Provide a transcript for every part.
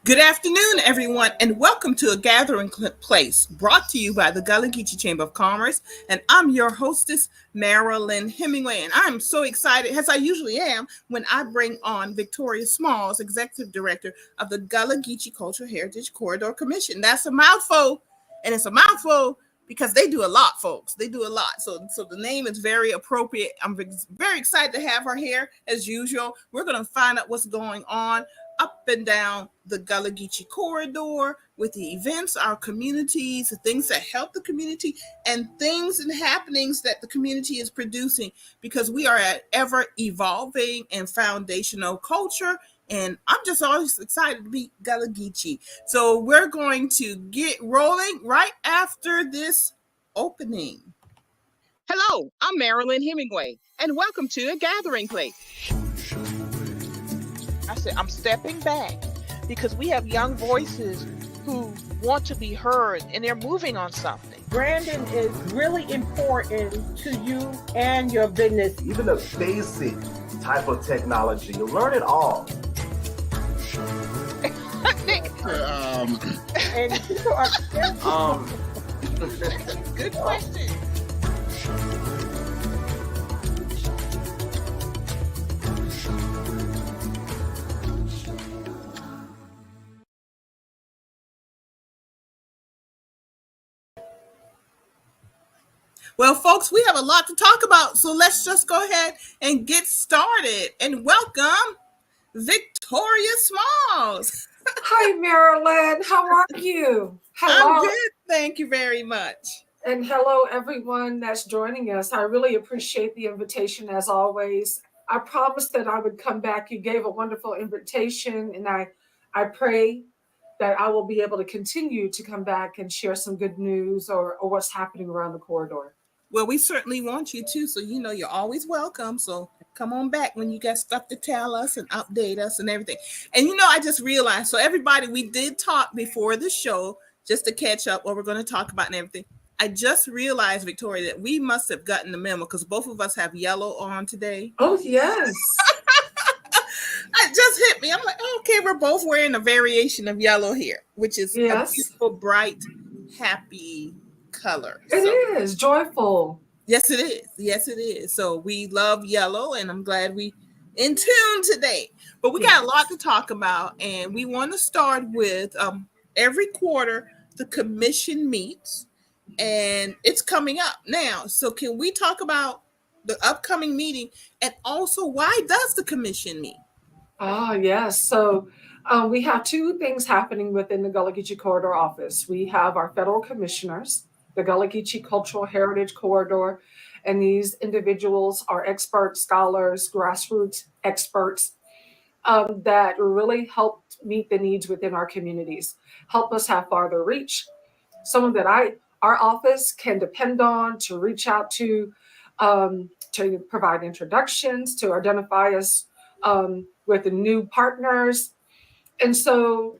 Good afternoon, everyone, and welcome to A Gathering Place, brought to you by the Gullah Geechee Chamber of Commerce. And I'm your hostess, Marilyn Hemingway. And I'm so excited, as I usually am, when I bring on Victoria Smalls, Executive Director of the Gullah Geechee Cultural Heritage Corridor Commission. That's a mouthful, and it's a mouthful because they do a lot, folks. They do a lot. So the name is very appropriate. I'm very excited to have her here, as usual. We're going to find out what's going on up and down the Gullah Geechee corridor with the events, our communities, the things that help the community, and things and happenings that the community is producing, because we are at ever evolving and foundational culture. And I'm just always excited to be Gullah Geechee. So we're going to get rolling right after this opening. Hello, I'm Marilyn Hemingway, and welcome to A Gathering Place. I said, I'm stepping back because we have young voices who want to be heard and they're moving on something. Branding is really important to you and your business. Even a basic type of technology, you learn it all. And people are Good question. Well, folks, we have a lot to talk about, so let's just go ahead and get started. And welcome, Victoria Smalls. Hi, Marilyn. How are you? Hello. I'm good. Thank you very much. And hello, everyone that's joining us. I really appreciate the invitation, as always. I promised that I would come back. You gave a wonderful invitation, and I pray that I will be able to continue to come back and share some good news or what's happening around the corridor. Well, we certainly want you to, so you know you're always welcome. So come on back when you got stuff to tell us and update us and everything. And I just realized, so everybody, we did talk before the show just to catch up what we're going to talk about and everything. I just realized, Victoria, that we must have gotten the memo because both of us have yellow on today. Oh, yes. It just hit me. I'm like, okay, we're both wearing a variation of yellow here, which is a beautiful, bright, happy color. It is joyful. Yes, it is. Yes, it is. So we love yellow, and I'm glad we in tune today. But we got a lot to talk about, and we want to start with every quarter the commission meets, and it's coming up now. So can we talk about the upcoming meeting, and also why does the commission meet? Yes. So we have two things happening within the Gullah Geechee Corridor office. We have our federal commissioners, the Gullah Geechee Cultural Heritage Corridor, and these individuals are experts, scholars, grassroots experts that really help meet the needs within our communities, help us have farther reach, someone that our office can depend on to reach out to provide introductions, to identify us with the new partners. And so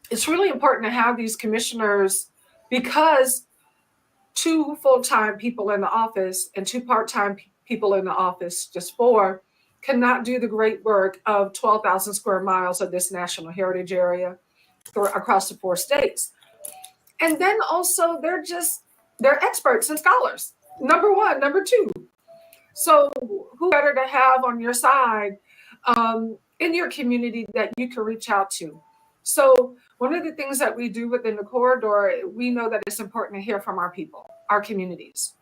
it's really important to have these commissioners, because two full-time people in the office and two part-time people in the office, just four, cannot do the great work of 12,000 square miles of this national heritage area across the 4 states. And then also they're experts and scholars. Number one, number two. So who better to have on your side in your community that you can reach out to? So one of the things that we do within the corridor, we know that it's important to hear from our people, our communities,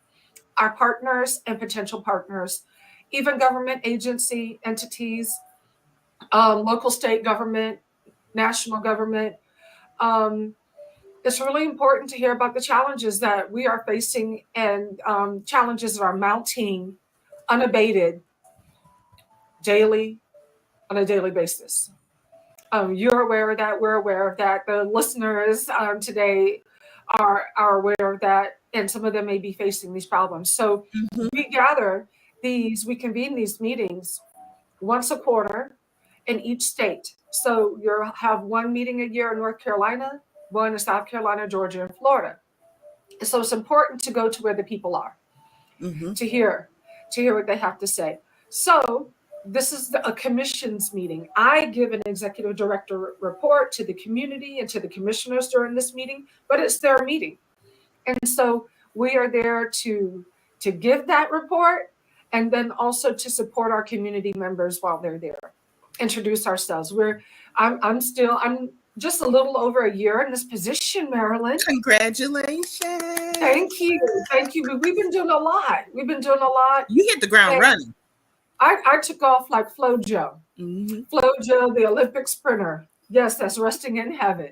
our partners and potential partners, even government agency entities, local state government, national government. It's really important to hear about the challenges that we are facing, and challenges that are mounting unabated on a daily basis. You're aware of that. We're aware of that. The listeners today are aware of that, and some of them may be facing these problems. So we convene these meetings once a quarter in each state. So you'll have one meeting a year in North Carolina, one in South Carolina, Georgia, and Florida. So it's important to go to where the people are, to hear what they have to say. So this is a commissions meeting. I give an executive director report to the community and to the commissioners during this meeting, but it's their meeting. And so we are there to give that report, and then also to support our community members while they're there. Introduce ourselves. I'm just a little over a year in this position, Marilyn. Congratulations. Thank you. Thank you. We've been doing a lot. You hit the ground running. I took off like FloJo. Mm-hmm. FloJo, the Olympic sprinter. Yes, that's resting in heaven.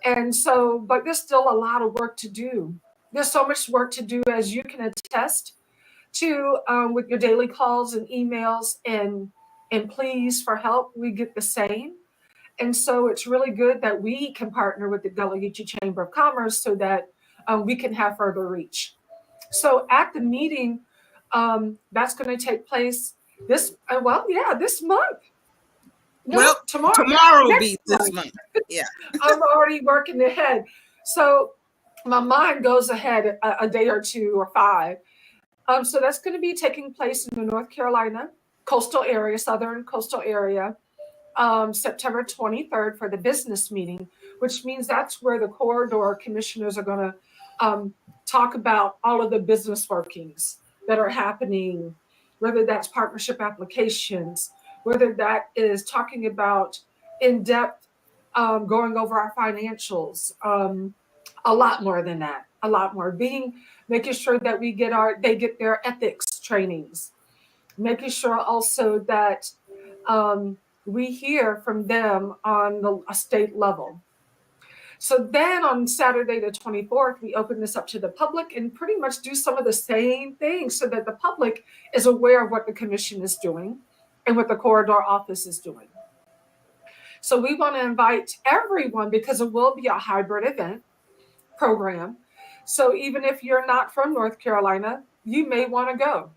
And so, but there's still a lot of work to do. There's so much work to do, as you can attest to, with your daily calls and emails and pleas for help. We get the same. And so it's really good that we can partner with the Gullah Geechee Chamber of Commerce so that we can have further reach. So at the meeting, that's going to take place this month. No, Well, tomorrow will be this month. Yeah. I'm already working ahead. So my mind goes ahead a day or two or five. So that's going to be taking place in the North Carolina coastal area, southern coastal area, September 23rd for the business meeting, which means that's where the corridor commissioners are going to talk about all of the business workings that are happening, whether that's partnership applications, whether that is talking about in-depth going over our financials, a lot more than that, a lot more. Making sure that they get their ethics trainings, making sure also that we hear from them on a state level. So then on Saturday the 24th, we open this up to the public and pretty much do some of the same things so that the public is aware of what the commission is doing and what the corridor office is doing. So we want to invite everyone, because it will be a hybrid event program. So even if you're not from North Carolina, you may want to go.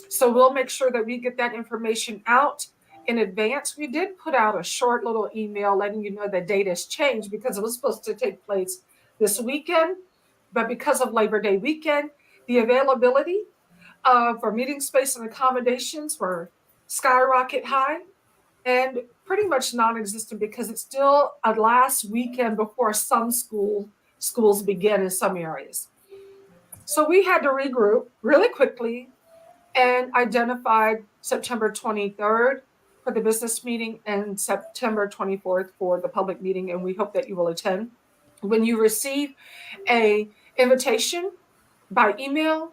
So we'll make sure that we get that information out in advance. We did put out a short little email letting you know the date has changed because it was supposed to take place this weekend. But because of Labor Day weekend, the availability for meeting space and accommodations were skyrocket high and pretty much non-existent because it's still a last weekend before some schools begin in some areas. So we had to regroup really quickly and identified September 23rd for the business meeting and September 24th for the public meeting, and we hope that you will attend. When you receive an invitation by email,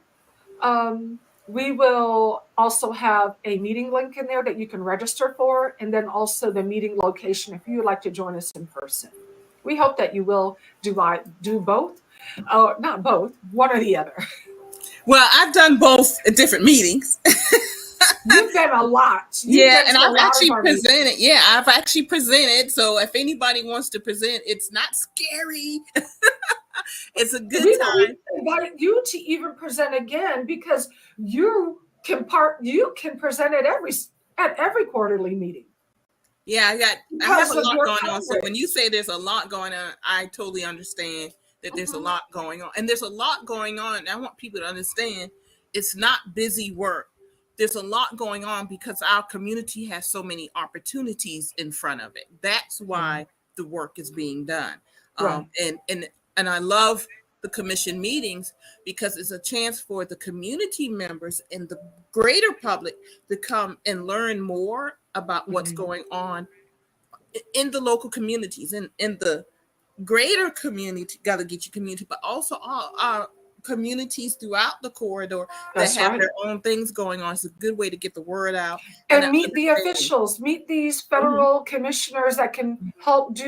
we will also have a meeting link in there that you can register for, and then also the meeting location if you would like to join us in person. We hope that you will do both. Not both, one or the other. Well, I've done both at different meetings. You've done a lot. And I've actually presented. Yeah, I've actually presented. So if anybody wants to present, it's not scary. It's a good time. We invite you to even present again because you can present at every quarterly meeting. Yeah, I have a lot going on. So when you say there's a lot going on, I totally understand that there's a lot going on. And there's a lot going on. And I want people to understand it's not busy work. There's a lot going on because our community has so many opportunities in front of it. That's why the work is being done. Right. And I love the commission meetings because it's a chance for the community members and the greater public to come and learn more about what's going on in the local communities and in the greater community, Gullah Geechee community, but also all our communities throughout the corridor that have their own things going on. It's a good way to get the word out. And meet the officials, meet these federal commissioners that can help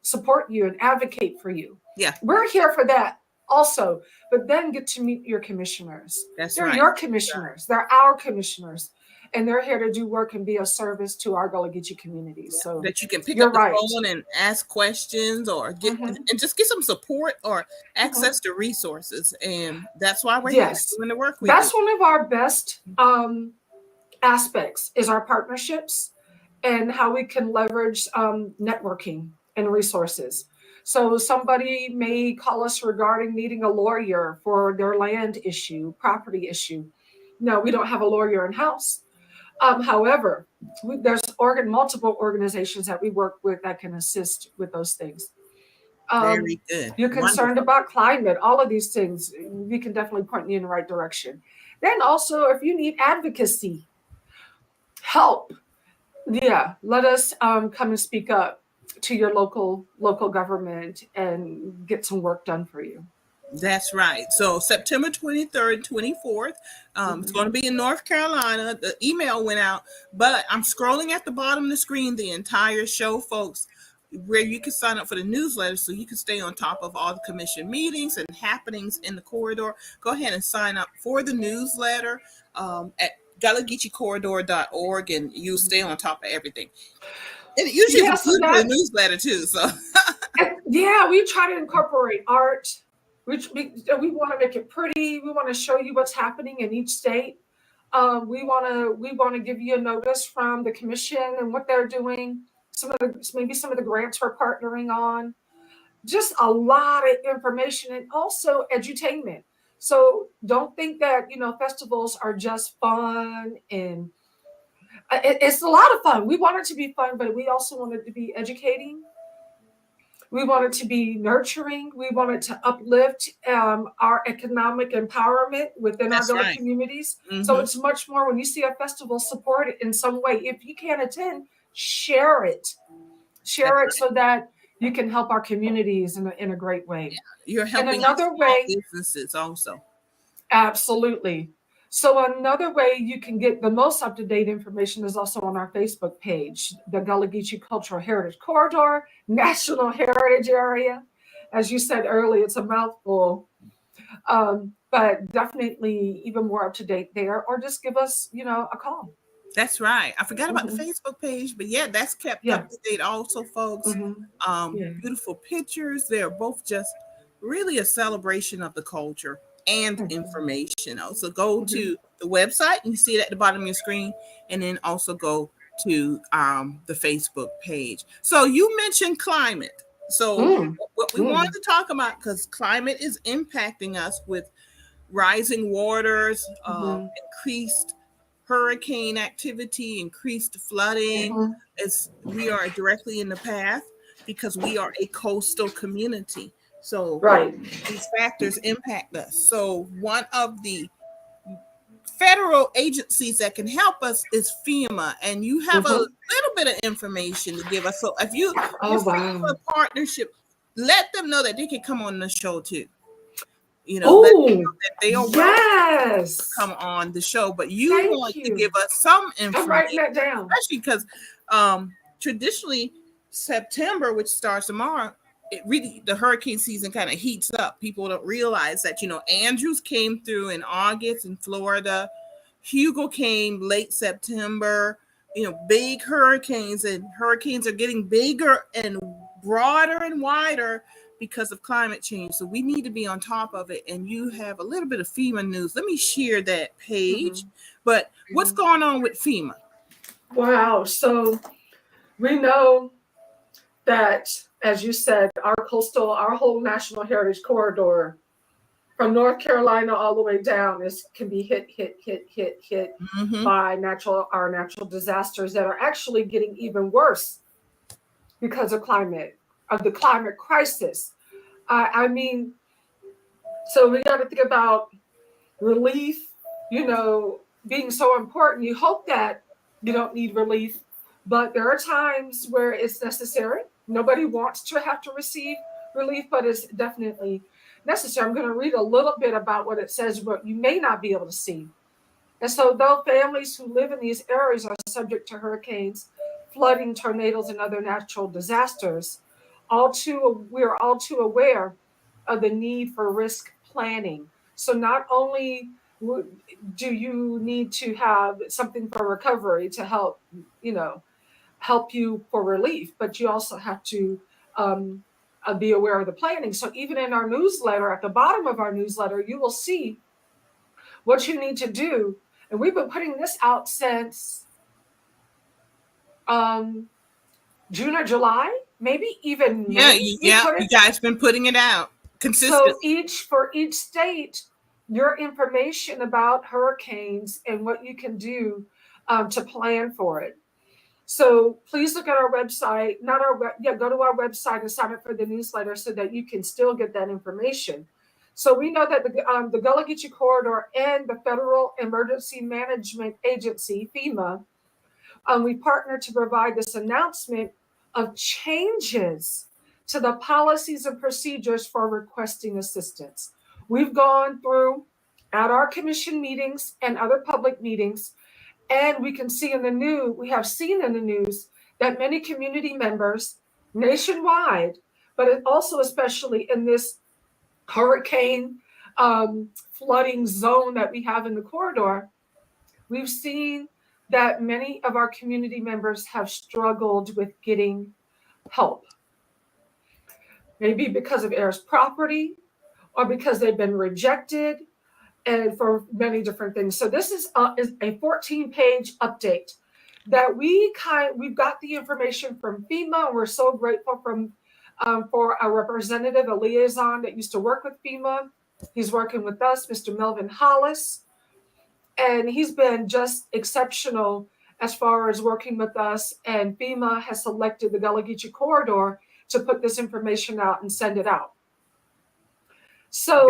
support you and advocate for you. Yeah. We're here for that also, but then get to meet your commissioners. They're your commissioners. They're our commissioners. And they're here to do work and be of service to our Gullah Geechee community. So that you can pick up the phone and ask questions or get and just get some support or access to resources. And that's why we're here doing the work. That's one of our best aspects is our partnerships and how we can leverage networking and resources. So somebody may call us regarding needing a lawyer for their land issue, property issue. No, we don't have a lawyer in-house. However, there's multiple organizations that we work with that can assist with those things. Very good. You're concerned Wonderful. about climate, all of these things, we can definitely point you in the right direction. Then also, if you need advocacy, help, yeah, let us come and speak up to your local government and get some work done for you. That's right. So September 23rd, 24th, it's going to be in North Carolina. The email went out, but I'm scrolling at the bottom of the screen the entire show, folks, where you can sign up for the newsletter so you can stay on top of all the commission meetings and happenings in the corridor. Go ahead and sign up for the newsletter at GullahGeecheeCorridor.org, and you'll stay on top of everything. And it usually is Yeah, a so beautiful that newsletter too. So yeah, we try to incorporate art. We want to make it pretty. We want to show you what's happening in each state. We want to give you a notice from the commission and what they're doing. Maybe some of the grants we're partnering on. Just a lot of information and also edutainment. So don't think that festivals are just fun and it's a lot of fun. We want it to be fun, but we also want it to be educating. We want it to be nurturing. We want it to uplift our economic empowerment within our that's Gullah right. communities. So Mm-hmm. it's much more when you see a festival, support it in some way. If you can't attend, share it. Share it so that you can help our communities in a great way. You're And helping another small way, businesses also. absolutely. So another way you can get the most up-to-date information is also on our Facebook page, the Gullah Geechee Cultural Heritage Corridor, National Heritage Area. As you said earlier, it's a mouthful, but definitely even more up-to-date there, or just give us, a call. That's right. I forgot about the Mhm. Facebook page, but yeah, that's kept Yeah. up to date also, folks. Mhm. Yeah. Beautiful pictures. They're both just really a celebration of the culture and Mhm. information. Also, go Mhm. to the website and you see it at the bottom of your screen, and then also go to the Facebook page. So you mentioned climate. So Mm. what we wanted Mm. to talk about, because climate is impacting us with rising waters, Mhm. increased hurricane activity, increased flooding. Mhm. As we are directly in the path because we are a coastal community. So Right. these factors impact us. So one of the federal agencies that can help us is FEMA, and you have a Mhm. little bit of information to give us. So if your Oh, wow. FEMA partnership, let them know that they can come on the show too. Let them Oh, know that they are welcome to yes. come on the show, but you Thank want to give you. us some I'm writing information, that down. especially because traditionally September, which starts tomorrow, it really the hurricane season kind of heats up. People don't realize that Andrews came through in August in Florida, Hugo came late September. Big hurricanes, and hurricanes are getting bigger and broader and wider because of climate change. So we need to be on top of it. And you have a little bit of FEMA news. Let me share that page. Mhm. But what's Mhm. going on with FEMA? Wow. So we know that, as you said, our whole National Heritage Corridor from North Carolina all the way down can be hit Mm-hmm. by our natural disasters that are actually getting even worse because of the climate crisis. I mean, so we got to think about relief, being so important. You hope that you don't need relief, but there are times where it's necessary. Nobody wants to have to receive relief, but it's definitely necessary. I'm going to read a little bit about what it says, but you may not be able to see. And so, though families who live in these areas are subject to hurricanes, flooding, tornadoes, and other natural disasters, we are all too aware of the need for risk planning. So, not only do you need to have something for recovery to help you for relief, but you also have to be aware of the planning. So, even in our newsletter, at the bottom of our newsletter, you will see what you need to do. And we've been putting this out since um, June or July, maybe even Yeah, May. We yeah, put you it. guys been putting it out So consistently. for each state, your information about hurricanes and what you can do to plan for it. So please look at our website, go to our website and sign up for the newsletter so that you can still get that information. So we know that the Gullah Geechee Corridor and the Federal Emergency Management Agency, FEMA, we partner to provide this announcement of changes to the policies and procedures for requesting assistance. We've gone through at our commission meetings and other public meetings, and we have seen in the news that many community members nationwide, but also especially in this hurricane flooding zone that we have in the corridor, we've seen that many of our community members have struggled with getting help. Maybe because of heirs property or because they've been rejected, and for many different things. So this is a 14-page update that we've got the information from FEMA, and we're so grateful for our representative, a liaison that used to work with FEMA. He's working with us, Mr. Melvin Hollis, and he's been just exceptional as far as working with us. And FEMA has selected the Gullah Geechee Corridor to put this information out and send it out. So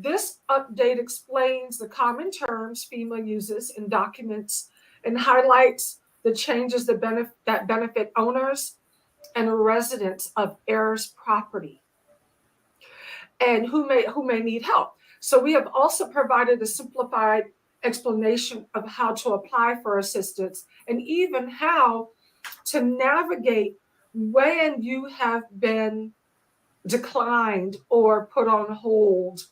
this update explains the common terms FEMA uses in documents and highlights the changes that benefit owners and residents of heirs property and who may need help. So we have also provided a simplified explanation of how to apply for assistance and even how to navigate when you have been declined or put on hold.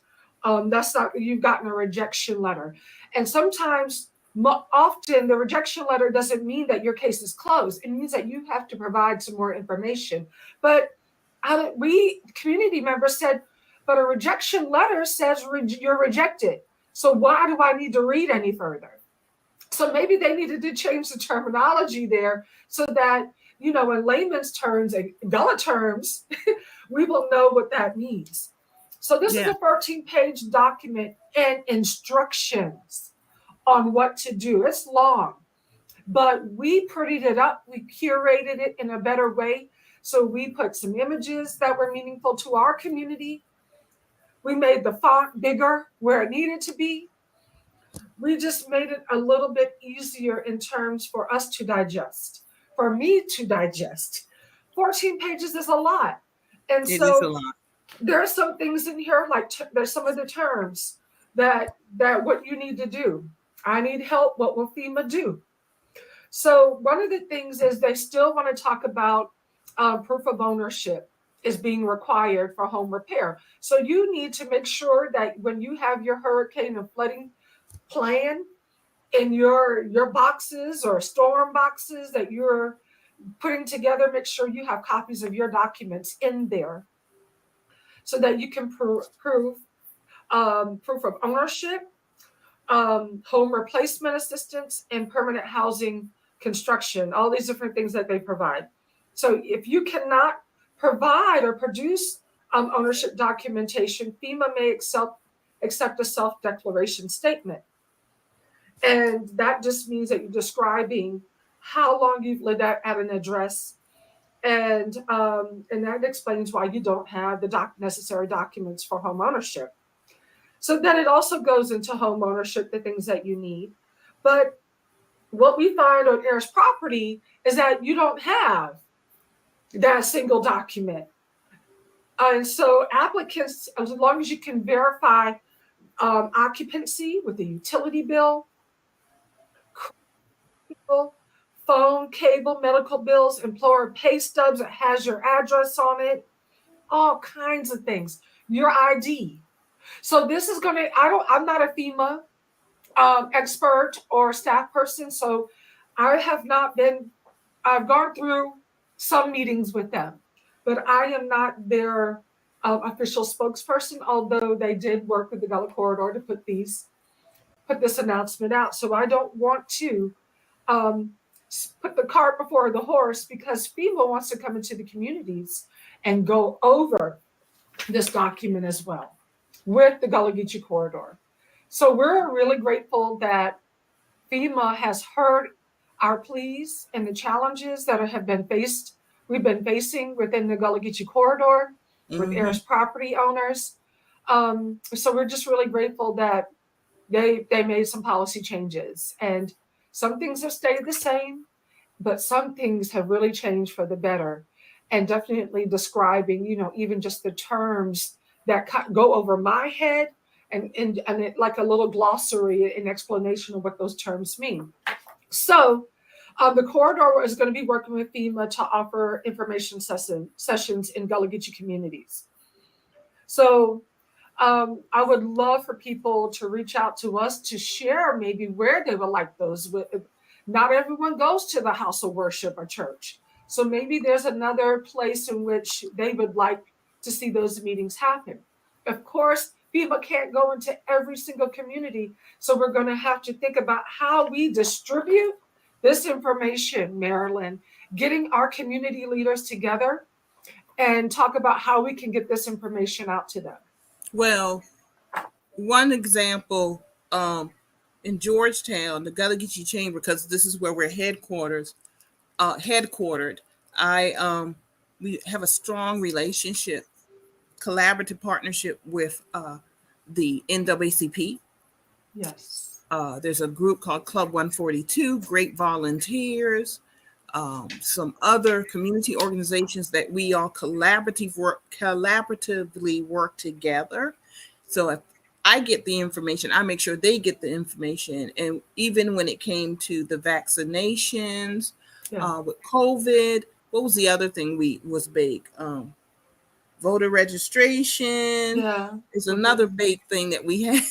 You've gotten a rejection letter. And sometimes, often, the rejection letter doesn't mean that your case is closed. It means that you have to provide some more information. But community members said, but a rejection letter says you're rejected. So why do I need to read any further? So maybe they needed to change the terminology there so that, in layman's terms and Gullah terms, we will know what that means. So this is a 13-page document and instructions on what to do. It's long, but we prettied it up. We curated it in a better way. So we put some images that were meaningful to our community. We made the font bigger where it needed to be. We just made it a little bit easier in terms for us to digest, for me to digest. 14 pages is a lot. And it is a lot. There are some things in here, like there's some of the terms that what you need to do. I need help. What will FEMA do? So one of the things is they still want to talk about proof of ownership is being required for home repair. So you need to make sure that when you have your hurricane and flooding plan in your boxes or storm boxes that you're putting together, make sure you have copies of your documents in there so that you can prove proof of ownership, home replacement assistance, and permanent housing construction, all these different things that they provide. So if you cannot provide or produce ownership documentation, FEMA may accept a self-declaration statement. And that just means that you're describing how long you've lived at an address. And that explains why you don't have the necessary documents for home ownership. So then it also goes into home ownership, the things that you need. But what we find on heirs property is that you don't have that single document. And so applicants, as long as you can verify occupancy with the utility bill, phone, cable, medical bills, employer pay stubs that has your address on it, all kinds of things, your ID. So this is I'm not a FEMA expert or staff person, so I've gone through some meetings with them, but I am not their official spokesperson, although they did work with the Gullah Corridor to put this announcement out. So I don't want to put the cart before the horse, because FEMA wants to come into the communities and go over this document as well with the Gullah Geechee Corridor. So we're really grateful that FEMA has heard our pleas and the challenges that we've been facing within the Gullah Geechee corridor with Mm-hmm. heirs property owners. So we're just really grateful that they made some policy changes, and some things have stayed the same, but some things have really changed for the better. And definitely describing, even just the terms that go over my head, and it, like a little glossary and explanation of what those terms mean. So the corridor is going to be working with FEMA to offer information sessions in Gullah Geechee communities. So I would love for people to reach out to us to share maybe where they would like those. Not everyone goes to the house of worship or church. So maybe there's another place in which they would like to see those meetings happen. Of course, FEMA can't go into every single community. So we're going to have to think about how we distribute this information, Marilyn, getting our community leaders together and talk about how we can get this information out to them. Well, one example, in Georgetown, the Gullah Geechee Chamber, because this is where we're headquartered. We have a strong relationship, collaborative partnership with the NAACP. Yes. There's a group called Club 142, great volunteers, some other community organizations that we all collaboratively work together. So if I get the information, I make sure they get the information. And even when it came to the vaccinations, with COVID, what was the other thing was big? Voter registration is another big thing that we have.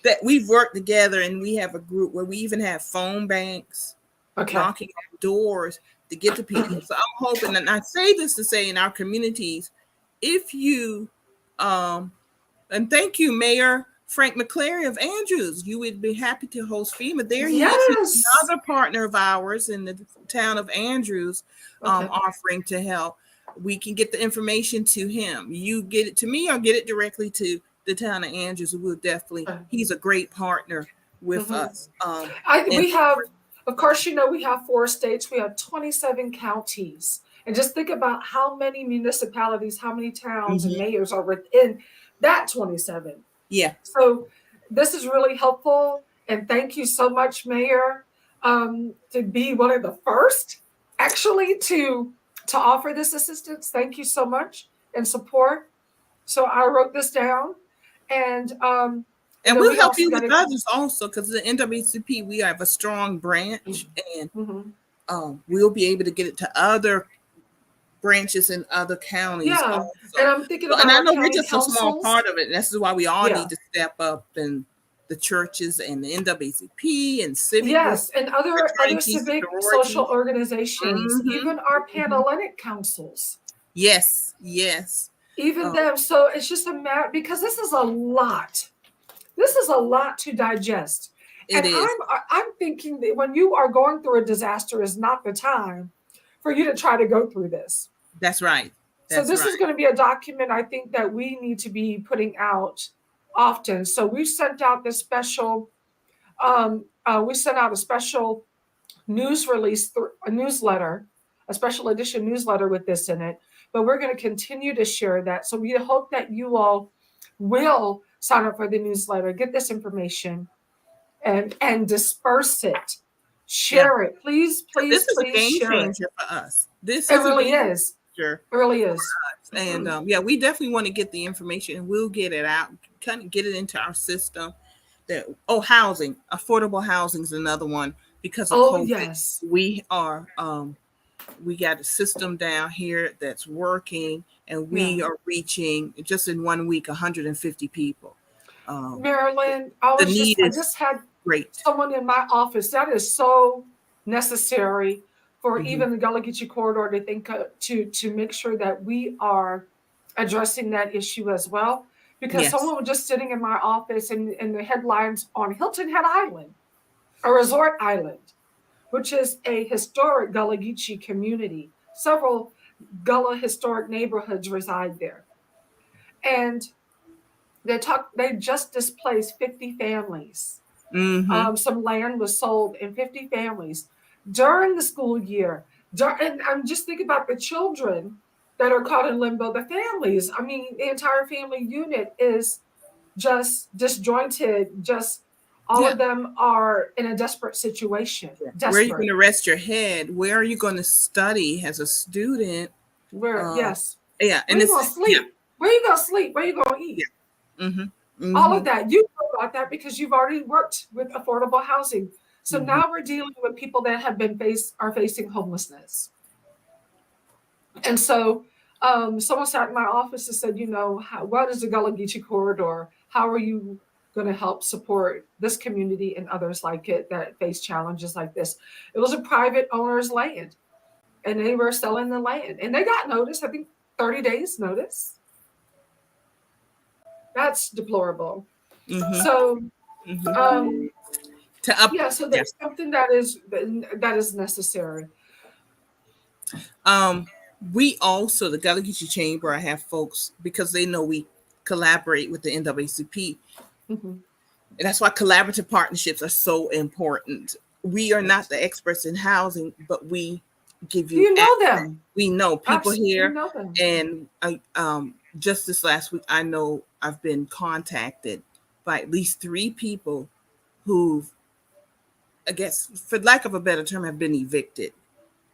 That we've worked together, and we have a group where we even have phone banks, knocking on doors to get to people. So I'm hoping, and I say this to say in our communities, if you, and thank you, Mayor Frank McClary of Andrews, you would be happy to host FEMA there. He's another partner of ours in the town of Andrews, offering to help. We can get the information to him. You get it to me or get it directly to the town of Andrews. We'll definitely, he's a great partner with us. We have, of course, we have 4 states, we have 27 counties. And just think about how many municipalities, how many towns and mayors are within that 27. Yeah. So this is really helpful. And thank you so much, Mayor, to be one of the first actually to offer this assistance. Thank you so much and support. So I wrote this down. And we'll help you with others also, because the NAACP, we have a strong branch, and we'll be able to get it to other branches in other counties. Yeah, also. and I'm thinking about, and I know we're just councils. a small part of it. And this is why we all need to step up, and the churches and the NAACP and civic groups, and other civic social organizations, even our Panhellenic councils. Yes. Even them. So it's just a matter, because this is a lot. This is a lot to digest. It is. I'm thinking that when you are going through a disaster is not the time for you to try to go through this. That's right. So this is going to be a document, I think, that we need to be putting out often. So we sent out this special, news release, a newsletter, a special edition newsletter with this in it. But we're going to continue to share that. So we hope that you all will sign up for the newsletter, get this information, and disperse it. Share it. Please, this is please a game share changer for us. It really is. It really is. And we definitely want to get the information, and we'll get it out, kind of get it into our system. Housing, affordable housing is another one, because of COVID. Yes. We got a system down here that's working, and we are reaching, just in 1 week, 150 people. Marilyn, I just had someone in my office. That is so necessary for even the Gullah Geechee corridor to think to make sure that we are addressing that issue as well. Because someone was just sitting in my office, and the headlines on Hilton Head Island, a resort island, which is a historic Gullah Geechee community. Several Gullah historic neighborhoods reside there. And they just displaced 50 families. Mm-hmm. Some land was sold in 50 families during the school year. And I'm just thinking about the children that are caught in limbo, the families. I mean, the entire family unit is just disjointed, just all Yeah. of them are in a desperate situation. Yeah. Where are you going Desperate. to rest your head? Where are you going to study as a student? Where, Uh, yes. yeah, Where and you it's gonna yeah. sleep? Where you gonna sleep? Where you gonna eat? Yeah. Mm-hmm. All Mm-hmm. of that. You know about that because you've already worked with affordable housing. So Mm-hmm. now we're dealing with people that have been are facing homelessness. And so someone sat in my office and said, what is the Gullah Geechee corridor? How are you going to help support this community and others like it that face challenges like this? It was a private owner's land, and they were selling the land, and they got notice. I think 30 days notice. That's deplorable. Mm-hmm. So Mm-hmm. um, To up, yeah, so yeah. there's something that is necessary. Um, we also the Gullah Geechee Chamber. I have folks because they know we collaborate with the NAACP. Mhm. And that's why collaborative partnerships are so important. We are not Yes. the experts in housing, but we give you You know access. them. We know people Absolutely here, know them. and just this last week, I know I've been contacted by at least 3 people who, I guess, for lack of a better term, have been evicted.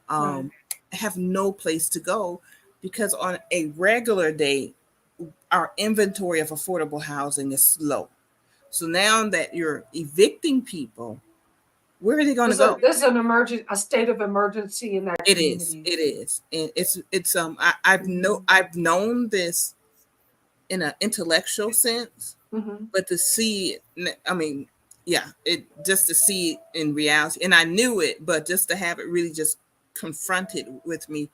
Right. Um, have no place to go because on a regular day, our inventory of affordable housing is slow. So now that you're evicting people, where are they going to go? There's a state of emergency in that It is. community. It is. And it's I've known this in an intellectual sense, Hmm. but to see it, I mean, yeah, it just to see it in reality, and I knew it, but just to have it really just confronted with me,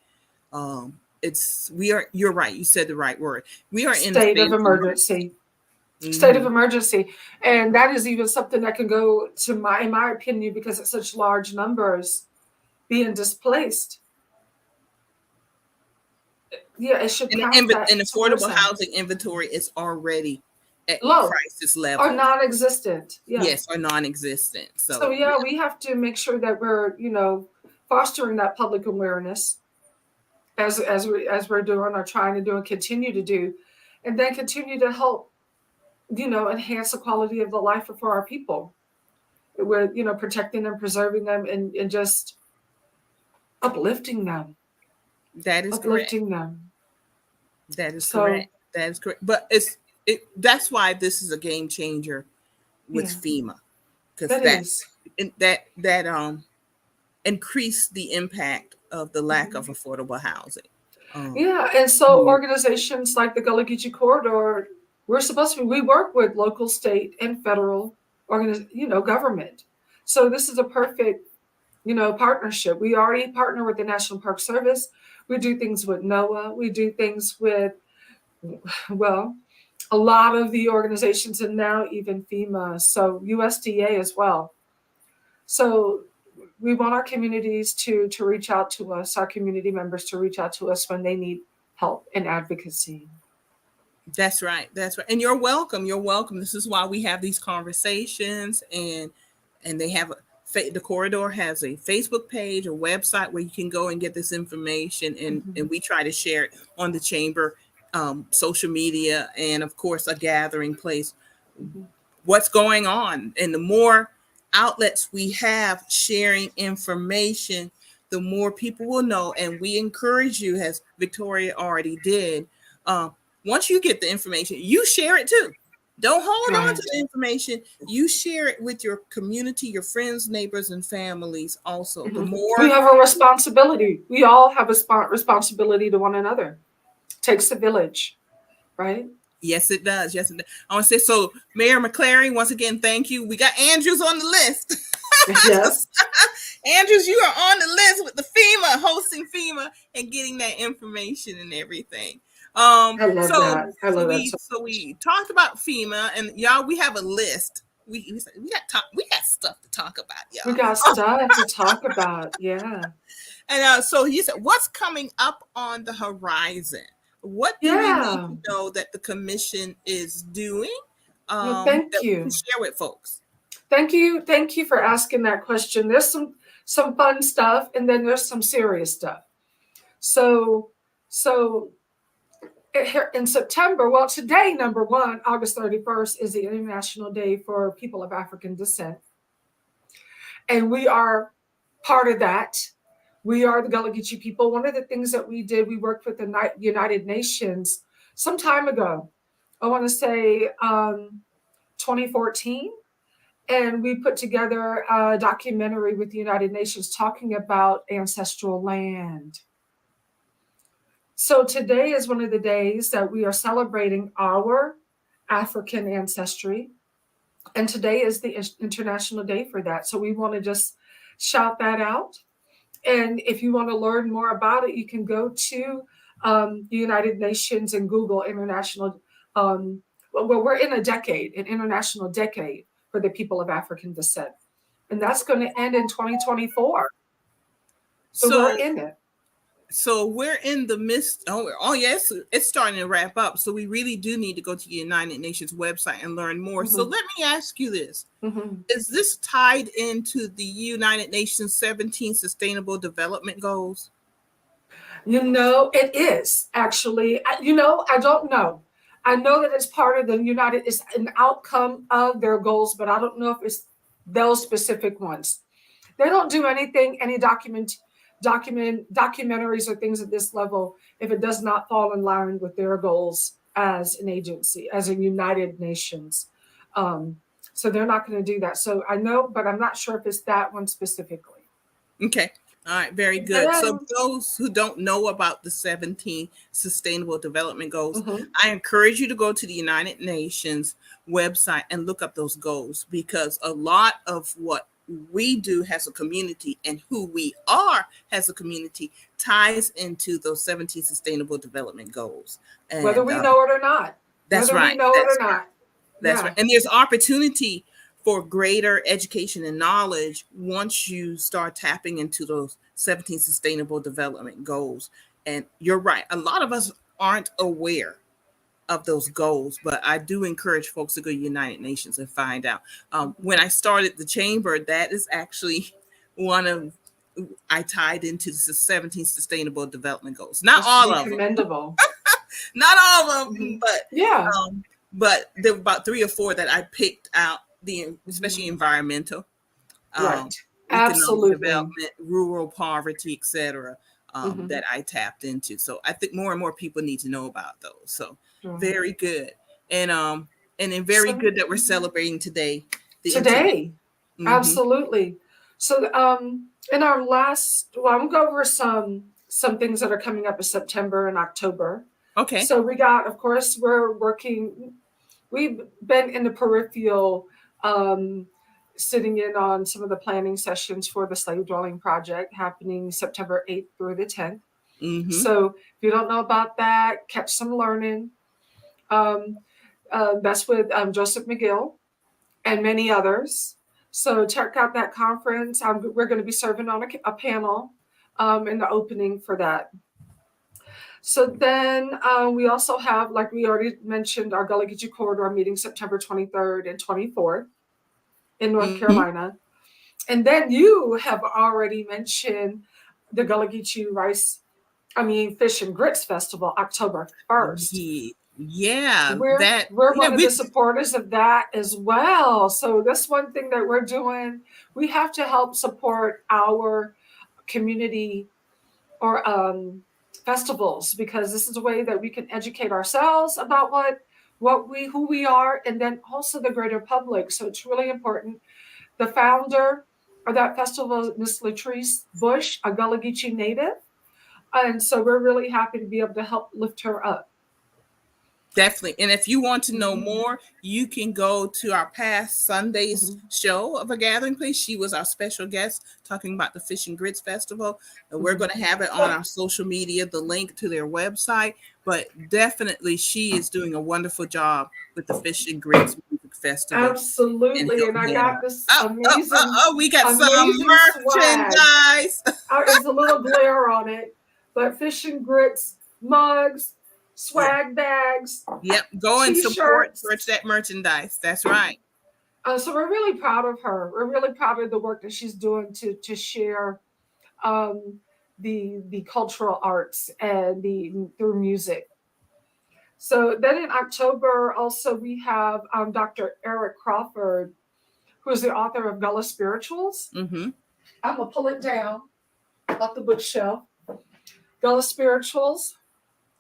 it's we are. You're right. You said the right word. We are in a State state of of emergency. emergency. State of Hmm. emergency. And that is even something that can go to in my opinion, because it's such large numbers being displaced. Yeah, it should And count that an towards affordable them. housing inventory is already at Low crisis or level. non-existent. Yeah. Yes, or non-existent. So So yeah, we have to make sure that we're, fostering that public awareness as we're doing or trying to do and continue to do, and then continue to help, enhance the quality of the life for our people with, protecting them, preserving them, and just uplifting them, that is correct. uplifting them. That is So correct. That is correct. But that's why this is a game changer with yeah, FEMA, because that is. that increased the impact of the lack of Mhm. affordable housing. Um, Yeah, and so organizations like the Gullah Geechee Corridor, we work with local, state, and federal government. So this is a perfect, partnership. We already partner with the National Park Service. We do things with NOAA. We do things with, well, a lot of the organizations, and now even FEMA, so USDA as well. So we want our communities to reach out to us, our community members to reach out to us when they need help and advocacy. that's right. That's right. And you're welcome. You're welcome. This is why we have these conversations, and they have the corridor has a Facebook page, a website where you can go and get this information, and Mhm. we try to share it on the chamber social media, and of course a gathering place. Mhm. What's going on, and the more outlets we have sharing information, the more people will know. And we encourage you, as Victoria already did, uh, once you get the information, you share it too. Don't hold on to Right. the information. You share it with your community, your friends, neighbors, and families. Also, the Mhm. We more, have a responsibility. We all have a responsibility to one another. Takes a village, right? yes, it does. Yes, it does. I want to say so. Mayor McClary, once again, thank you. We got Andrews on the list. Yes. Andrews, you are on the list with the FEMA, hosting FEMA and getting that information and everything. I love So that. I so love that we so so much. we talked about FEMA, and y'all, we have a list. We got stuff to talk about, We y'all. got stuff to talk about. Yeah. And so you said, what's coming up on the horizon? What do we need Yeah. to know that the commission is doing Well, thank that we can you. share with folks? Thank you. Thank you for asking that question. There's some fun stuff, and then there's some serious stuff. So so here in September, well, today, number one, August 31st, is the International Day for People of African Descent. And we are part of that. We are the Gullah Geechee people. One of the things that we did, we worked with the United Nations some time ago. I want to say 2014. And we put together a documentary with the United Nations talking about ancestral land. So today is one of the days that we are celebrating our African ancestry. And today is the International Day for that. So we want to just shout that out. And if you want to learn more about it, you can go to the United Nations and Google International. Well, we're in a decade, an international decade for the people of African descent. And that's going to end in 2024. So we're in it. So we're in the midst. Oh yes, it's starting to wrap up. So we really do need to go to the United Nations website and learn more. So let me ask you this: Is this tied into the United Nations 17 Sustainable Development Goals? It is actually. I don't know. I know that it's part of it's an outcome of their goals, but I don't know if it's those specific ones. They don't do anything, any documentaries or things at this level if it does not fall in line with their goals as an agency, as a United Nations. So they're not going to do that. So I know, but I'm not sure if it's that one specifically. Okay. All right, very good. So those who don't know about the 17 Sustainable Development Goals, I encourage you to go to the United Nations website and look up those goals, because a lot of what we do as a community and who we are as a community ties into those 17 Sustainable Development Goals. And, whether we know it or not. That's right. We know it or not. That's right. And there's opportunity for greater education and knowledge once you start tapping into those 17 Sustainable Development Goals. And you're right. A lot of us aren't aware of those goals, but I do encourage folks to go to United Nations and find out. When I started the chamber, that is actually I tied into the 17 Sustainable Development Goals. Not all of them. Commendable. Not all of them, but yeah. But there were about 3 or 4 that I picked out, especially environmental, right, absolutely, development, rural poverty, etc. That I tapped into. So I think more and more people need to know about those. So very good, and then very good that we're celebrating today. Absolutely. So in our last, I'm gonna go over some things that are coming up in September and October. Okay. So we got, of course, we've been in the peripheral, sitting in on some of the planning sessions for the Slave Dwelling Project happening September 8th through the 10th. So if you don't know about that, catch some learning. That's with Joseph McGill and many others. So check out that conference. We're going to be serving on a panel in the opening for that. So then we also have, like we already mentioned, our Gullah Geechee Corridor meeting September 23rd and 24th in North Carolina. And then you have already mentioned the Gullah Geechee Fish and Grits Festival, October 1st. Yeah. We're one of the supporters of that as well. So that's one thing that we're doing. We have to help support our community or festivals, because this is a way that we can educate ourselves about who we are, and then also the greater public. So it's really important. The founder of that festival is Miss Latrice Bush, a Gullah Geechee native, and so we're really happy to be able to help lift her up. Definitely. And if you want to know more, you can go to our past Sunday's show of A Gathering Place. She was our special guest talking about the Fish and Grits Festival. And we're going to have it on our social media, the link to their website. But definitely, she is doing a wonderful job with the Fish and Grits Music Festival. Absolutely. And I got this amazing. We got some merchandise. There's a little glare on it. But Fish and Grits mugs, swag bags. Yep, go and support that merchandise. That's right. So we're really proud of her. We're really proud of the work that she's doing to share um, the cultural arts and the through music. So then in October, also we have Dr. Eric Crawford, who is the author of Gullah Spirituals. Mm-hmm. I'm gonna pull it down off the bookshelf. Gullah Spirituals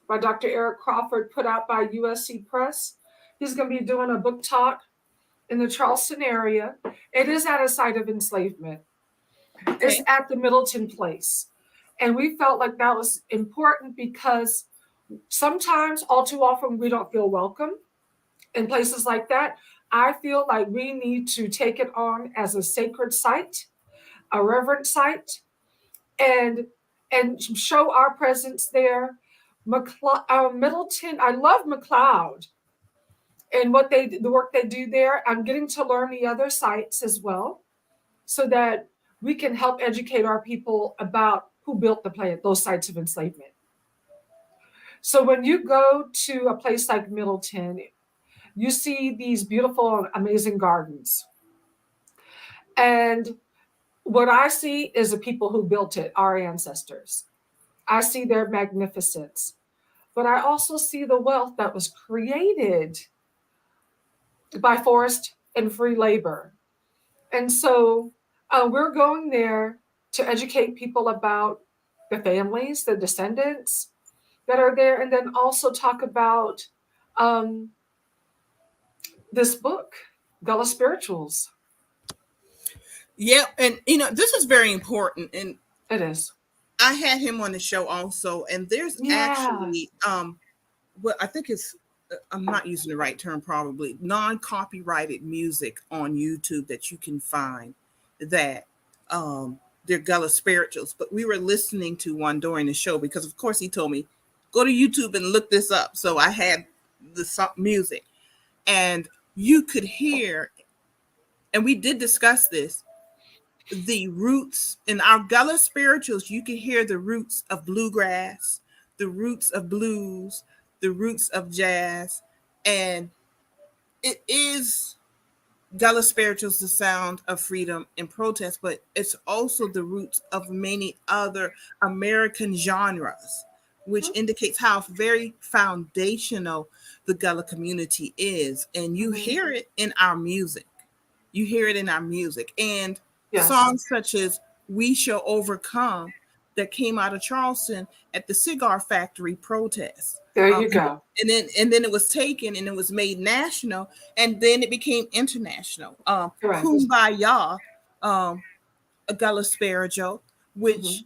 by Dr. Eric Crawford, put out by USC Press. He's going to be doing a book talk in the Charleston area. It is at a site of enslavement. Okay. It's at the Middleton Place. And we felt like that was important because sometimes, all too often, we don't feel welcome in places like that. I feel like we need to take it on as a sacred site, a reverent site, and show our presence there. Middleton, I love McLeod and the work they do there. I'm getting to learn the other sites as well, so that we can help educate our people about who built those sites of enslavement. So when you go to a place like Middleton, you see these beautiful, amazing gardens. And what I see is the people who built it, our ancestors. I see their magnificence, but I also see the wealth that was created by forced and free labor. And so we're going there to educate people about the families, the descendants that are there, and then also talk about this book, Gullah Spirituals. Yeah, and this is very important, and It is. I had him on the show also, and there's actually what I think is, I'm not using the right term, probably non-copyrighted music on YouTube that you can find that they're Gullah Spirituals. But we were listening to one during the show because, of course, he told me, go to YouTube and look this up. So I had the music, and you could hear, and we did discuss this, the roots in our Gullah Spirituals. You can hear the roots of bluegrass, the roots of blues, the roots of jazz, and it is Gullah Spirituals, the sound of freedom and protest, but it's also the roots of many other American genres, which indicates how very foundational the Gullah community is. And you hear it in our music. You hear it in our music. And songs such as We Shall Overcome that came out of Charleston at the cigar factory protest. There you go. And then it was taken and it was made national, and then it became international. Kumbaya, a Gullah Spiritual, which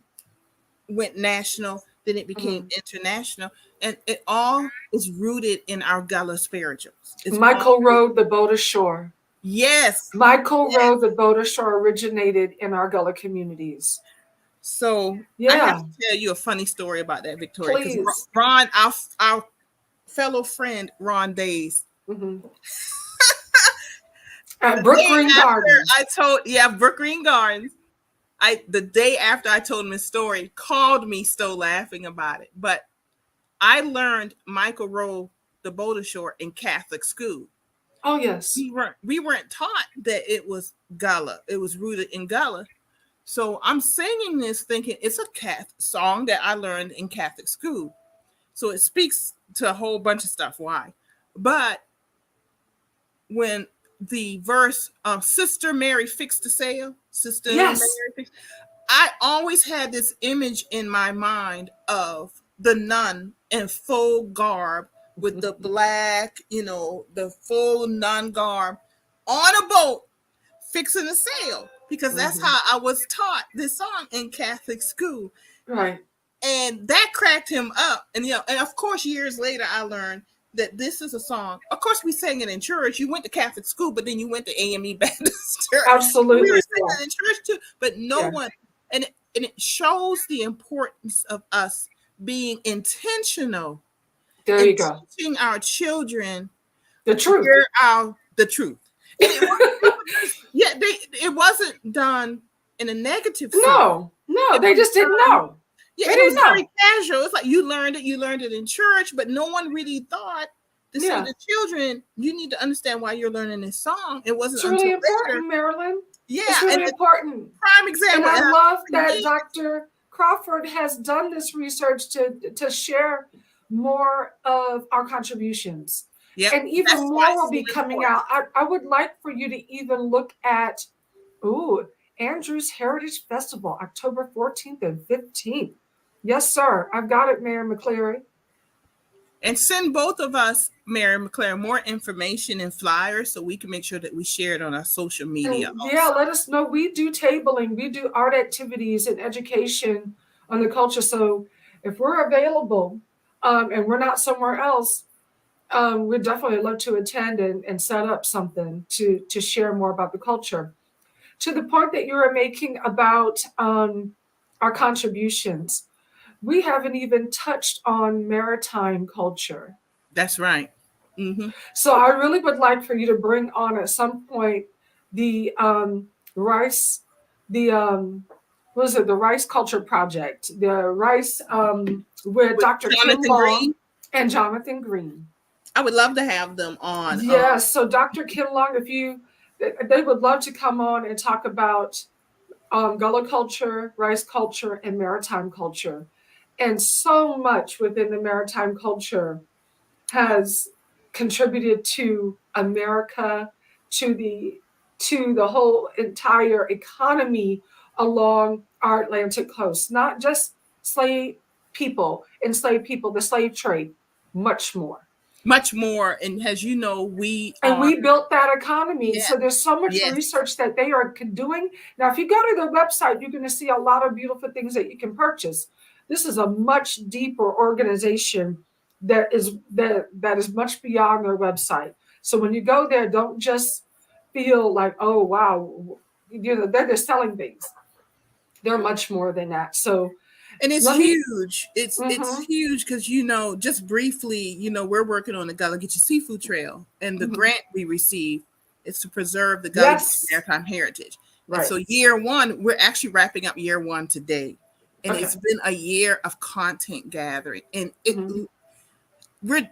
went national, then it became international, and it all is rooted in our Gullah Spirituals. Michael rode the boat ashore. Yes. Michael rode the boat ashore originated in our Gullah communities. So I have to tell you a funny story about that, Victoria. Because Ron, our fellow friend Ron Days, at Brook Green Gardens. Brook Green Gardens. The day after I told him his story, called me still laughing about it. But I learned Michael rode the boat ashore in Catholic school. Oh yes. We weren't taught that it was Gullah. It was rooted in Gullah. So I'm singing this thinking it's a Catholic song that I learned in Catholic school. So it speaks to a whole bunch of stuff. Why? But when the verse, Sister Mary fixed the sail, Mary fixed, I always had this image in my mind of the nun in full garb with the black, the full nun garb on a boat fixing a sail. Because that's how I was taught this song in Catholic school. Right. And that cracked him up. And, and of course, years later, I learned that this is a song. Of course, we sang it in church. You went to Catholic school, but then you went to AME Baptist Church. Absolutely. We were singing it in church too, but no one. And it shows the importance of us being intentional. There you go. Teaching our children the truth. The truth. It wasn't done in a negative sense. No, they just didn't know. Yeah, it was very casual. It's like you learned it in church, but no one really thought to say Yeah. to children, you need to understand why you're learning this song. It wasn't It's really until later. important, Marilyn. Yeah, It's and really the important. prime And example, I and love for that years, Dr. Crawford has done this research to share more of our contributions. yep, And even that's why more it's will so be coming important. out. I would like for you to even look at, Andrews Heritage Festival, October 14th and 15th. Yes, sir. I've got it, Mayor McCleary. And send both of us, Mary McClare, more information and flyers so we can make sure that we share it on our social media And yeah, also. let us know. We do tabling, we do art activities and education on the culture. So if we're available and we're not somewhere else, we'd definitely love to attend and set up something to share more about the culture. To the point that you were making about our contributions, we haven't even touched on maritime culture. That's right. Mm-hmm. So I really would like for you to bring on at some point the rice, the what is it, the Rice Culture Project, the rice with With Dr. Kim Jonathan Long Green, and Jonathan Green. I would love to have them on. Yes, so Dr. Kim Long, if you, they would love to come on and talk about Gullah culture, rice culture, and maritime culture. And so much within the maritime culture has contributed to America, to the whole entire economy along our Atlantic coast, not just enslaved people, the slave trade, much more. Much more. And as you know, we And are, we built that economy. yeah, So there's so much yes, research that they are doing. Now, if you go to their website, you're going to see a lot of beautiful things that you can purchase. This is a much deeper organization that is much beyond their website. So when you go there, don't just feel like, oh wow, they're just selling things. They're much more than that. So and it's let me. huge. It's Mhm, huge because just briefly, we're working on the Gullah Geechee Seafood Trail, and the mhm. grant we received is to preserve the Gullah Geechee Yes, maritime heritage. And right. so year one, we're actually wrapping up year one today, and Okay. it's been a year of content gathering, and Mhm. we're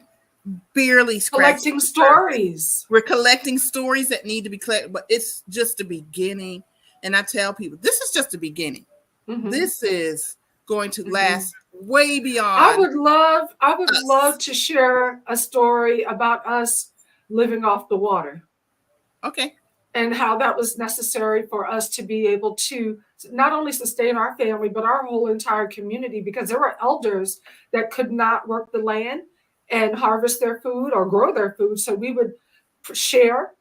barely scratching Collecting the surface. stories. We're collecting stories that need to be collected, but it's just the beginning. And I tell people, this is just the beginning. Mhm, This is going to mhm. last way I beyond would love I would love us. to share a story about us living off the water Okay. and how that was necessary for us to be able to not only sustain our family but our whole entire community, because there were elders that could not work the land and harvest their food or grow their food, so we would share.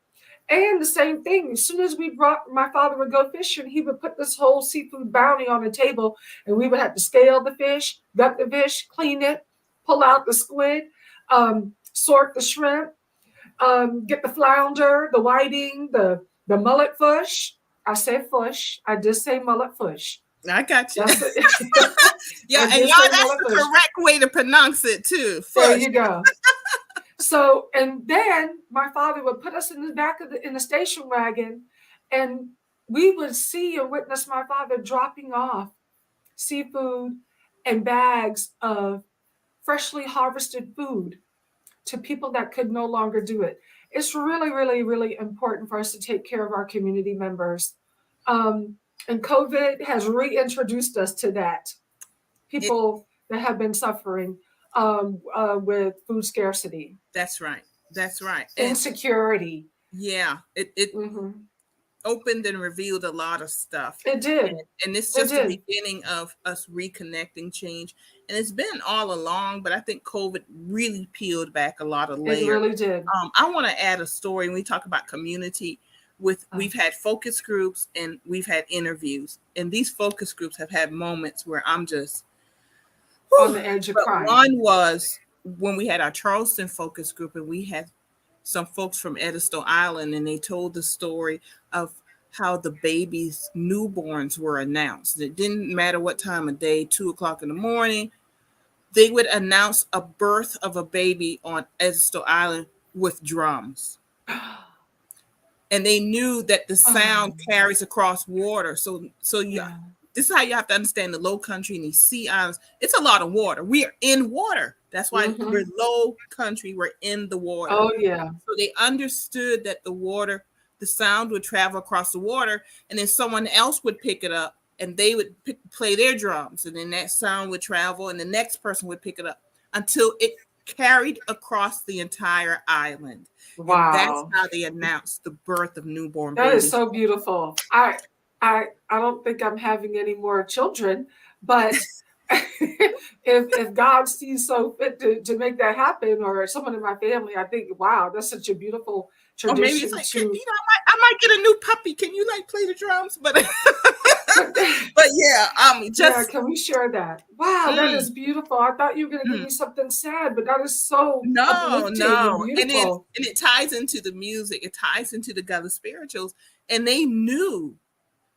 And the same thing, as soon as my father would go fishing, he would put this whole seafood bounty on the table, and we would have to scale the fish, gut the fish, clean it, pull out the squid, sort the shrimp, get the flounder, the whiting, the mullet fish. I say fish. I did say mullet fish. I got you. That's it. Yeah, I and did y'all, say that's mullet the fish. correct way to pronounce it too. There Fush. you go. So, and then my father would put us in the back of in the station wagon, and we would see and witness my father dropping off seafood and bags of freshly harvested food to people that could no longer do it. It's really, really, really important for us to take care of our community members. Um, and COVID has reintroduced us to that. It, People that have been suffering with food scarcity, that's right. That's right. And insecurity. yeah, it Hmm. opened and revealed a lot of stuff. It And, did. and it's It just the did. beginning of us reconnecting change. And it's been all along, but I think COVID really peeled back a lot of It layers. really did. I want to add a story. When we talk about community, we've had focus groups and we've had interviews. And these focus groups have had moments where I'm just, On whew. the edge of But crying. one was when we had our Charleston focus group, and we had some folks from Edisto Island, and they told the story of how the babies' newborns were announced. It didn't matter what time of day, 2 o'clock in the morning, they would announce a birth of a baby on Edisto Island with drums. And they knew that the sound Oh, carries across water. So you, yeah. this is how you have to understand the low country and these sea islands. It's a lot of water. We are in water. That's why we're Mm-hmm. low country. We're in the water. Oh yeah. So they understood that the sound would travel across the water, and then someone else would pick it up, and they would play their drums, and then that sound would travel, and the next person would pick it up until it carried across the entire island. And that's Wow. how they announced the birth of newborn That is babies. so beautiful. I don't think I'm having any more children, but if God sees so fit to make that happen, or someone in my family, I think, wow, that's such a beautiful Or maybe it's tradition like, to. I might get a new puppy. Can you like play the drums? But But but yeah, yeah, just can we share that? Wow, that mm, is beautiful. I thought you were going to give mm. me something sad, but that is so No, uplifting and no. beautiful. And it ties into the music, it ties into the Gullah spirituals, and they knew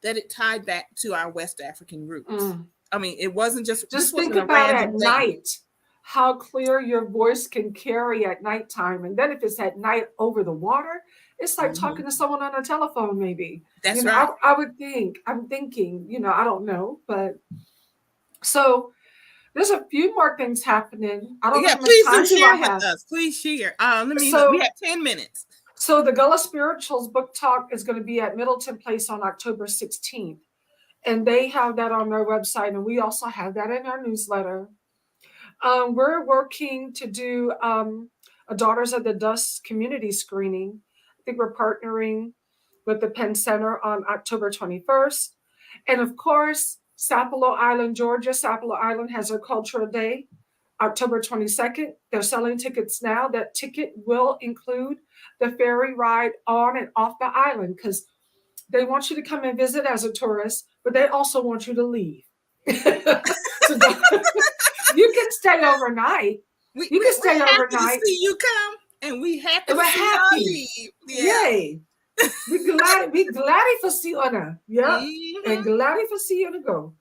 that it tied back to our West African roots. Mm. I mean, it wasn't just this Just think wasn't a about at random thing. night how clear your voice can carry at nighttime. And then if it's at night over the water, it's like Mhm. talking to someone on a telephone, maybe. That's right. I would think, I'm thinking, I don't know. But so there's a few more things happening. I don't know Yeah, how much please do time do I share with have. us. Please share. Let me look. We So have 10 minutes. so the Gullah Spirituals book talk is going to be at Middleton Place on October 16th. And they have that on their website. And we also have that in our newsletter. We're working to do a Daughters of the Dust community screening. I think we're partnering with the Penn Center on October 21st. And of course, Sapelo Island, Georgia. Sapelo Island has their Cultural Day, October 22nd. They're selling tickets now. That ticket will include the ferry ride on and off the island because they want you to come and visit as a tourist, but they also want you to leave. So you can stay overnight. You can We're stay happy to overnight. see you come, and we happy And to we're see y'all happy. leave. Yeah. Yay. We glad for see you now. Yeah. And Hmm. glad for see you to go.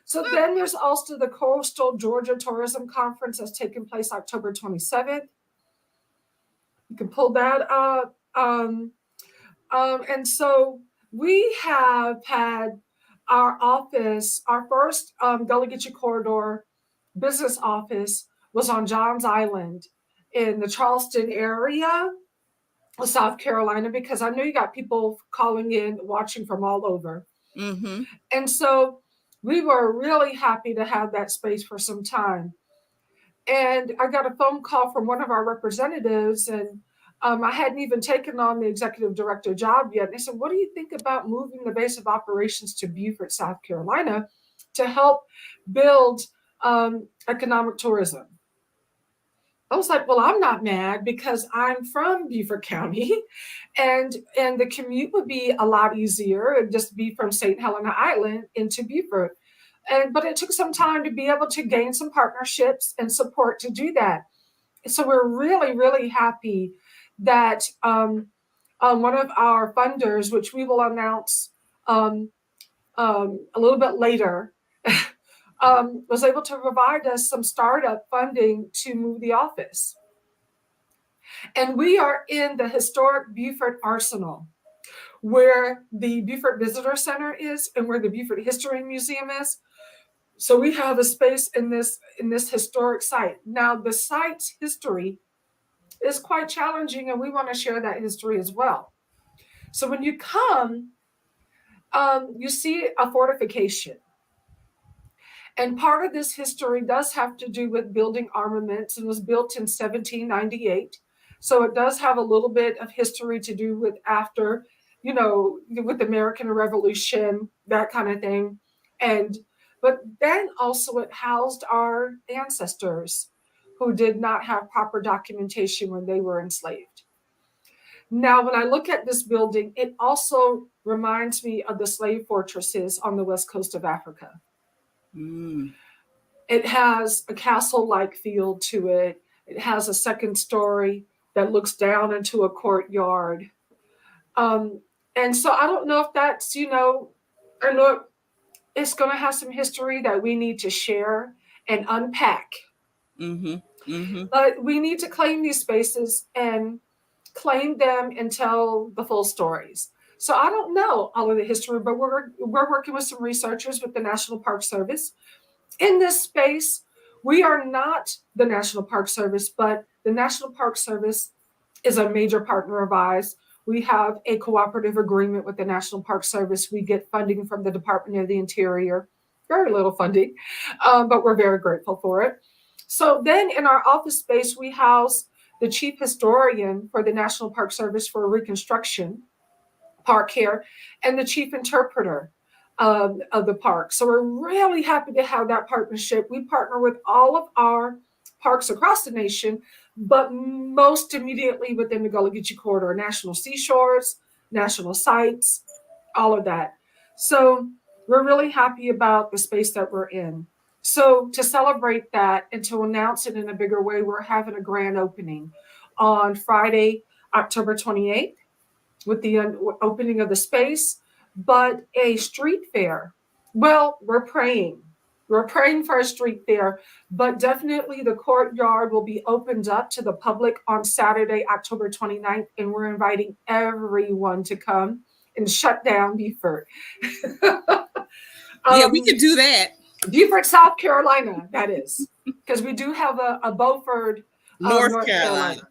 So then there's also the Coastal Georgia Tourism Conference that's taking place October 27th. You can pull that up. And so we have had our office, our first Gullah Geechee Corridor business office was on Johns Island in the Charleston area of South Carolina, because I know you got people calling in, watching from all over. Hmm. And so we were really happy to have that space for some time. And I got a phone call from one of our representatives, and I hadn't even taken on the executive director job yet. And they said, "What do you think about moving the base of operations to Beaufort, South Carolina, to help build economic tourism?" I was like, "Well, I'm not mad because I'm from Beaufort County, and the commute would be a lot easier and just be from St. Helena Island into Beaufort." But it took some time to be able to gain some partnerships and support to do that. So we're really, really happy that one of our funders, which we will announce um, a little bit later, was able to provide us some startup funding to move the office. And we are in the historic Beaufort Arsenal, where the Beaufort Visitor Center is and where the Beaufort History Museum is. So we have a space in this historic site. Now, the site's history is quite challenging, and we want to share that history as well. So when you come, you see a fortification. And part of this history does have to do with building armaments, and was built in 1798. So it does have a little bit of history to do with after, with the American Revolution, that kind of thing. But then also it housed our ancestors who did not have proper documentation when they were enslaved. Now, when I look at this building, it also reminds me of the slave fortresses on the west coast of Africa. Mm. It has a castle-like feel to it. It has a second story that looks down into a courtyard. And so I don't know if that's, I know it's going to have some history that we need to share and unpack. Hmm. Hmm. But we need to claim these spaces and claim them and tell the full stories. So I don't know all of the history, but we're working with some researchers with the National Park Service. In this space, We are not the National Park Service, but the National Park Service is a major partner of ours. We have a cooperative agreement with the National Park Service. We get funding from the Department of the Interior, very little funding, but we're very grateful for it. So then in our office space, we house the chief historian for the National Park Service for Reconstruction Park here and the chief interpreter of the park. So we're really happy to have that partnership. We partner with all of our parks across the nation, but most immediately within the Gullah Geechee corridor, national seashores, national sites, all of that. So we're really happy about the space that we're in. So to celebrate that and to announce it in a bigger way, we're having a grand opening on Friday, October 28th with the opening of the space, but a street fair. Well, we're praying. We're praying for a street fair, but definitely the courtyard will be opened up to the public on Saturday, October 29th, and we're inviting everyone to come and shut down Beaufort. Yeah, we could do that. Beaufort, South Carolina, that is, because we do have a Beaufort, North Carolina.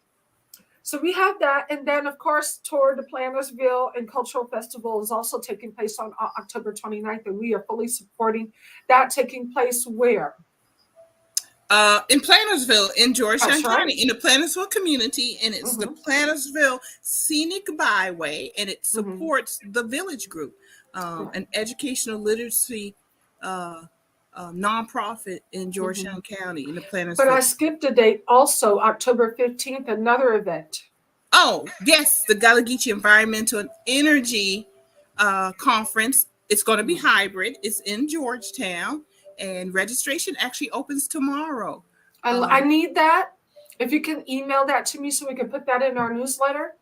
So we have that. And then, of course, Tour de Plantersville and Cultural Festival is also taking place on October 29th, and we are fully supporting that taking place where? In Plantersville, in Georgetown That's right. County, in the Plantersville community, and it's the Plantersville Scenic Byway, and it supports the Village Group, an educational literacy nonprofit in Georgetown County in the Plantersville. But I skipped a date also, October 15th, another event. Oh, yes, the Gullah Geechee Environmental and Energy Conference. It's going to be hybrid. It's in Georgetown, and registration actually opens tomorrow. I need that. If you can email that to me so we can put that in our newsletter.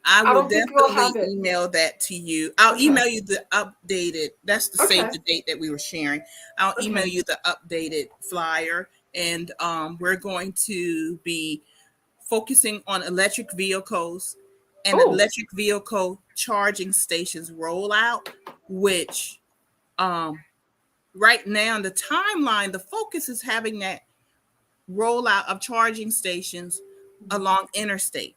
I will definitely email that to you. I'll email you the updated. That's the save the date that we were sharing. I'll email you the updated flyer, and we're going to be focusing on electric vehicles and electric vehicle charging stations rollout, which right now in the timeline, the focus is having that rollout of charging stations along interstates.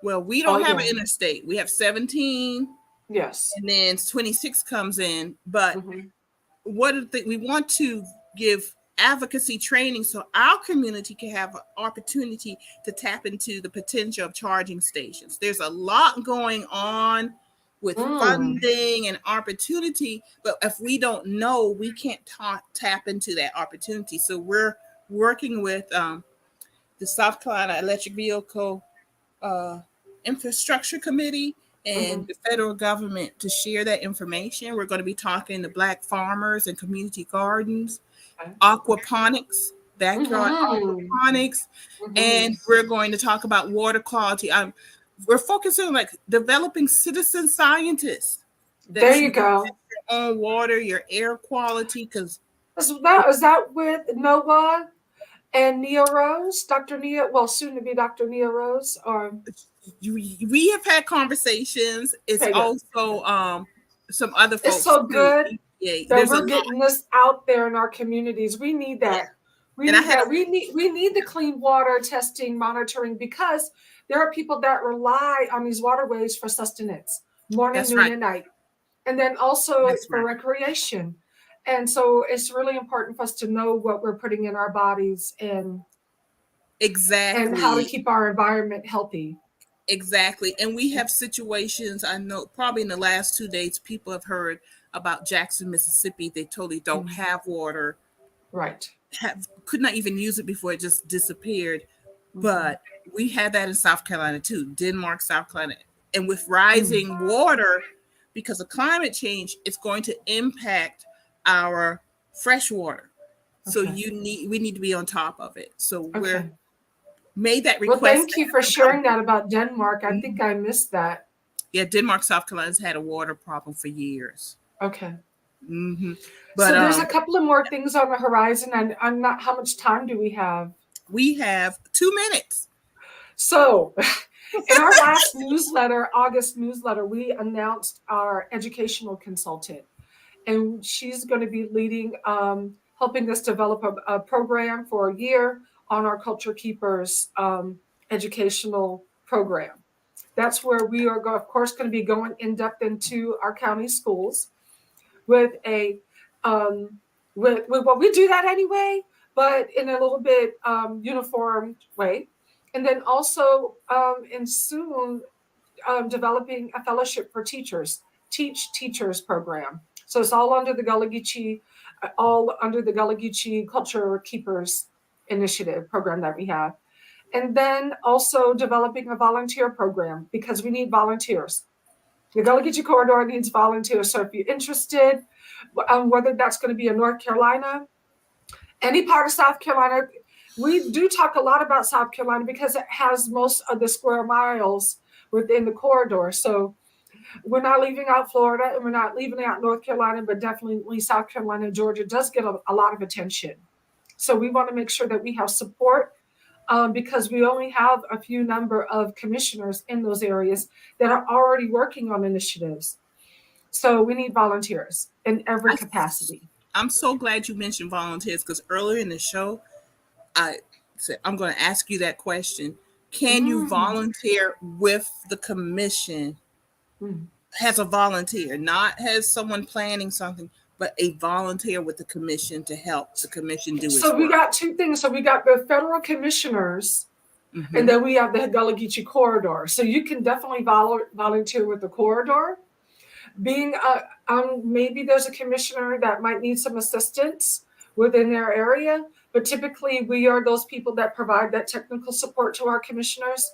Well, we don't have an interstate. We have 17. Yes. And then 26 comes in. But we want to give advocacy training so our community can have an opportunity to tap into the potential of charging stations. There's a lot going on with funding and opportunity, but if we don't know, we can't tap into that opportunity. So we're working with the South Carolina Electric Vehicle Infrastructure Committee and the federal government to share that information. We're going to be talking to Black farmers and community gardens, aquaponics, backyard aquaponics, and we're going to talk about water quality. We're focusing on like developing citizen scientists. There you go. Your own water, your air quality, because is that with Noah and Nia Rose, Dr. Nia, well, soon to be Dr. Nia Rose, or we have had conversations. It's also some other folks. It's so good that we're getting this out there in our communities. We need that. We need the clean water testing, monitoring, because there are people that rely on these waterways for sustenance, morning, noon, and night, and then also for recreation. And so it's really important for us to know what we're putting in our bodies and how to keep our environment healthy. Exactly. And we have situations, I know probably in the last 2 days, people have heard about Jackson, Mississippi. They totally don't have water. Right. Could not even use it before it just disappeared. But we had that in South Carolina too, Denmark, South Carolina. And with rising water, because of climate change, it's going to impact our fresh water. So we need to be on top of it. So we're made that request. Well, thank you for sharing that about Denmark. I think I missed that. Yeah, Denmark, South Carolina's had a water problem for years. Okay. But so there's a couple of more things on the horizon, and I'm not. How much time do we have? We have 2 minutes. So in our last newsletter, August newsletter, we announced our educational consultant. And she's going to be leading helping us develop a program for a year on our Culture Keepers educational program. That's where we are, of course, going to be going in depth into our county schools with a with well, we do that anyway, but in a little bit uniformed way, and then also and soon developing a fellowship for teachers, Teach Teachers program. So it's all under the Gullah Geechee, Culture Keepers initiative program that we have. And then also developing a volunteer program because we need volunteers. The Gullah Geechee Corridor needs volunteers. So if you're interested, whether that's going to be in North Carolina, any part of South Carolina, we do talk a lot about South Carolina because it has most of the square miles within the corridor. So we're not leaving out Florida and we're not leaving out North Carolina, but definitely South Carolina and Georgia does get a lot of attention. So we want to make sure that we have support because we only have a few number of commissioners in those areas that are already working on initiatives. So we need volunteers in every capacity. I'm so glad you mentioned volunteers because earlier in the show, I said, I'm going to ask you that question. Can you volunteer with the commission as a volunteer, not as someone planning something, but a volunteer with the commission to help the commission do its work? So we got two things. So we got the federal commissioners, and then we have the Gullah Geechee Corridor. So you can definitely volunteer with the corridor. Being maybe there's a commissioner that might need some assistance within their area, but typically we are those people that provide that technical support to our commissioners.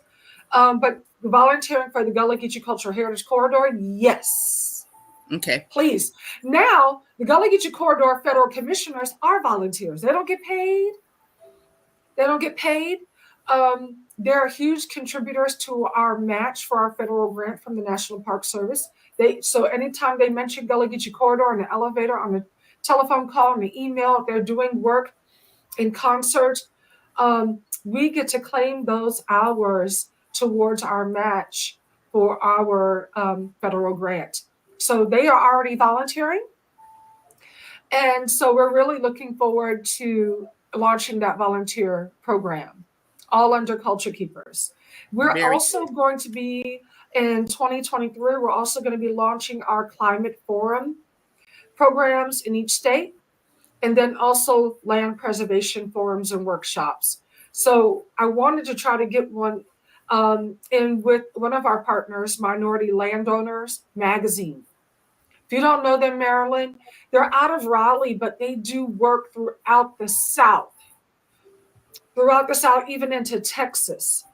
But volunteering for the Gullah Geechee Cultural Heritage Corridor, yes. Okay. Please. Now, the Gullah Geechee Corridor federal commissioners are volunteers. They don't get paid. They're huge contributors to our match for our federal grant from the National Park Service. So anytime they mention Gullah Geechee Corridor in the elevator, on the telephone call, on the email, they're doing work in concert. We get to claim those hours towards our match for our federal grant. So they are already volunteering. And so we're really looking forward to launching that volunteer program, all under Culture Keepers. We're also going to be, in 2023, we're also going to be launching our climate forum programs in each state, and then also land preservation forums and workshops. So I wanted to try to get one in with one of our partners, Minority Landowners Magazine. If you don't know them, Maryland, they're out of Raleigh, but they do work throughout the South, even into Texas.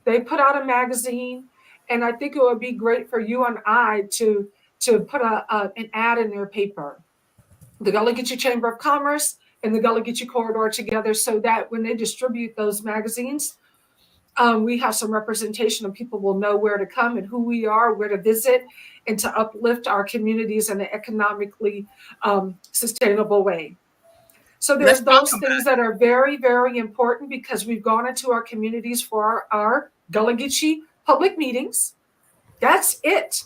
They put out a magazine, and I think it would be great for you and I to put an ad in their paper. The Gullah Geechee Chamber of Commerce and the Gullah Geechee Corridor together, so that when they distribute those magazines, we have some representation and people will know where to come and who we are, where to visit, and to uplift our communities in an economically sustainable way. So there's those things that are very, very important because we've gone into our communities for our Gullah Geechee public meetings. That's it.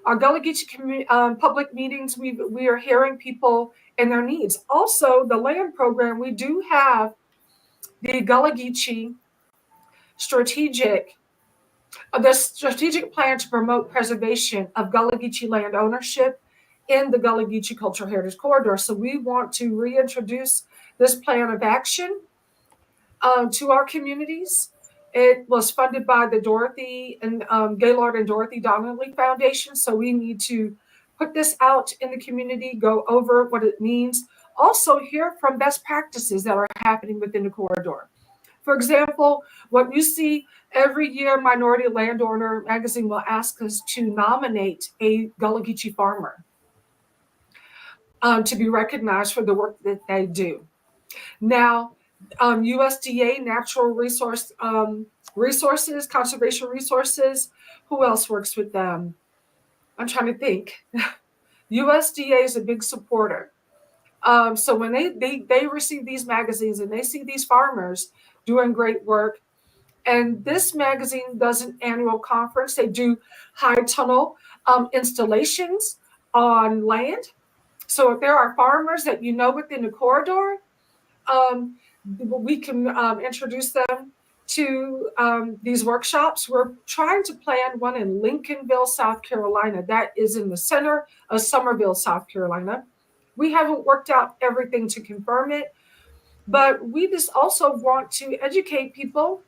Our Gullah Geechee public meetings, we are hearing people and their needs. Also, the land program, we do have the Gullah Geechee strategic plan to promote preservation of Gullah Geechee land ownership in the Gullah Geechee Cultural Heritage Corridor. So we want to reintroduce this plan of action to our communities. It was funded by the Dorothy and Gaylord and Dorothy Donnelly Foundation. So we need to put this out in the community, go over what it means. Also hear from best practices that are happening within the corridor. For example, what you see every year, Minority Landowner Magazine will ask us to nominate a Gullah Geechee farmer to be recognized for the work that they do. Now, USDA Natural Resources, Conservation Resources, who else works with them? I'm trying to think. USDA is a big supporter. So when they receive these magazines and they see these farmers doing great work, and this magazine does an annual conference. They do high tunnel installations on land. So if there are farmers that you know within the corridor, we can introduce them to these workshops. We're trying to plan one in Lincolnville, South Carolina. That is in the center of Summerville, South Carolina. We haven't worked out everything to confirm it, but we just also want to educate people,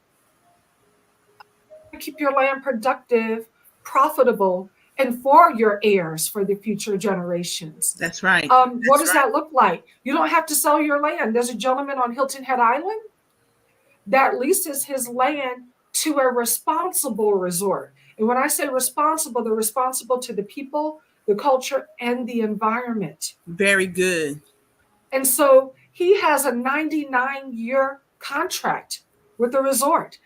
keep your land productive, profitable, and for your heirs, for the future generations. That's right. What That's does right. that look like? You don't have to sell your land. There's a gentleman on Hilton Head Island that leases his land to a responsible resort. And when I say responsible, they're responsible to the people, the culture, and the environment. Very good. And so he has a 99-year contract with the resort.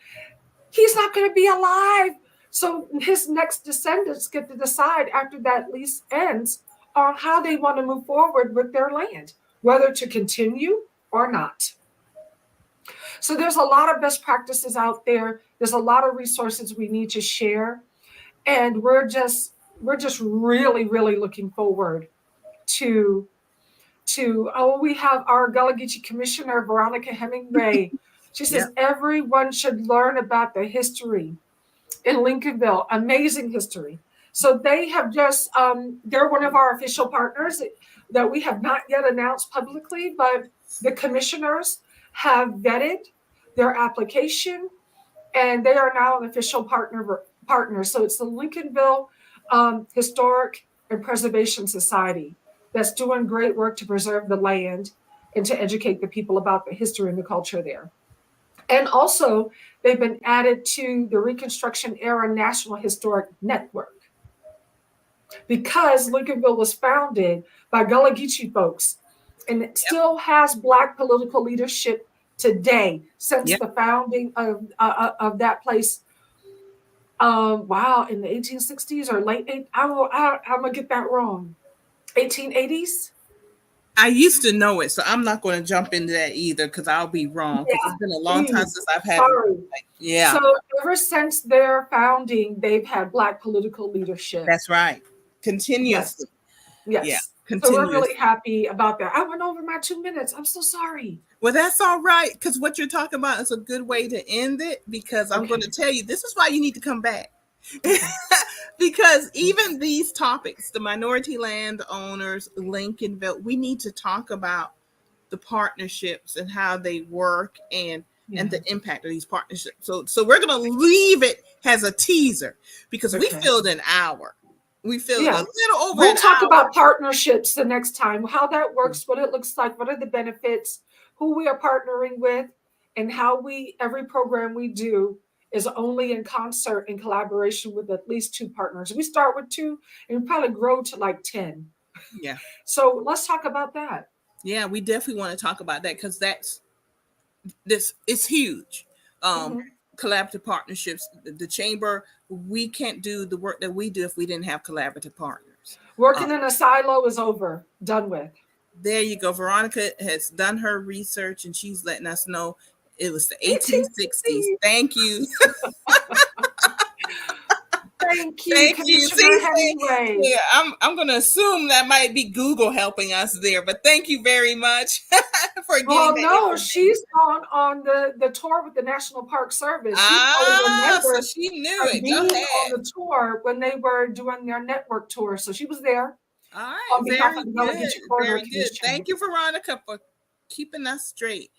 He's not going to be alive. So his next descendants get to decide after that lease ends on how they want to move forward with their land, whether to continue or not. So there's a lot of best practices out there. There's a lot of resources we need to share. And we're just really, really looking forward to we have our Gullah Geechee Commissioner, Veronica Hemingway. She says everyone should learn about the history in Lincolnville, amazing history. So they have just, they're one of our official partners that we have not yet announced publicly, but the commissioners have vetted their application and they are now an official partner. So it's the Lincolnville Historic and Preservation Society that's doing great work to preserve the land and to educate the people about the history and the culture there. And also, they've been added to the Reconstruction Era National Historic Network because Lincolnville was founded by Gullah Geechee folks, and it still has Black political leadership today since the founding of that place. In the 1860s or late I'm gonna get that wrong. 1880s. I used to know it, so I'm not going to jump into that either because I'll be wrong. Because it's been a long time since I've had. So ever since their founding, they've had Black political leadership. That's right. Continuously. Yes. Yeah. So we're really happy about that. I went over my 2 minutes. I'm so sorry. Well, that's all right, because what you're talking about is a good way to end it, because I'm going to tell you, this is why you need to come back. Because even these topics, the minority landowners, Lincolnville, we need to talk about the partnerships and how they work and the impact of these partnerships. So we're going to leave it as a teaser because we filled an hour. We filled a little over We'll talk about partnerships the next time, how that works, what it looks like, what are the benefits, who we are partnering with, and how every program we do is only in concert in collaboration with at least 2 partners. We start with 2 and we probably grow to like 10. Yeah. So let's talk about that. Yeah, we definitely want to talk about that because it's huge. Collaborative partnerships. The chamber, we can't do the work that we do if we didn't have collaborative partners. Working in a silo is over, done with. There you go. Veronica has done her research and she's letting us know it was the 1860s. Thank you. Thank you, Commissioner Hemingway. Yeah, I'm going to assume that might be Google helping us there, but thank you very much for getting that. No, she's gone on the tour with the National Park Service. So she knew it. Go ahead. On the tour when they were doing their network tour, so she was there. All right, very good. Very good. Thank you, Veronica, for keeping us straight.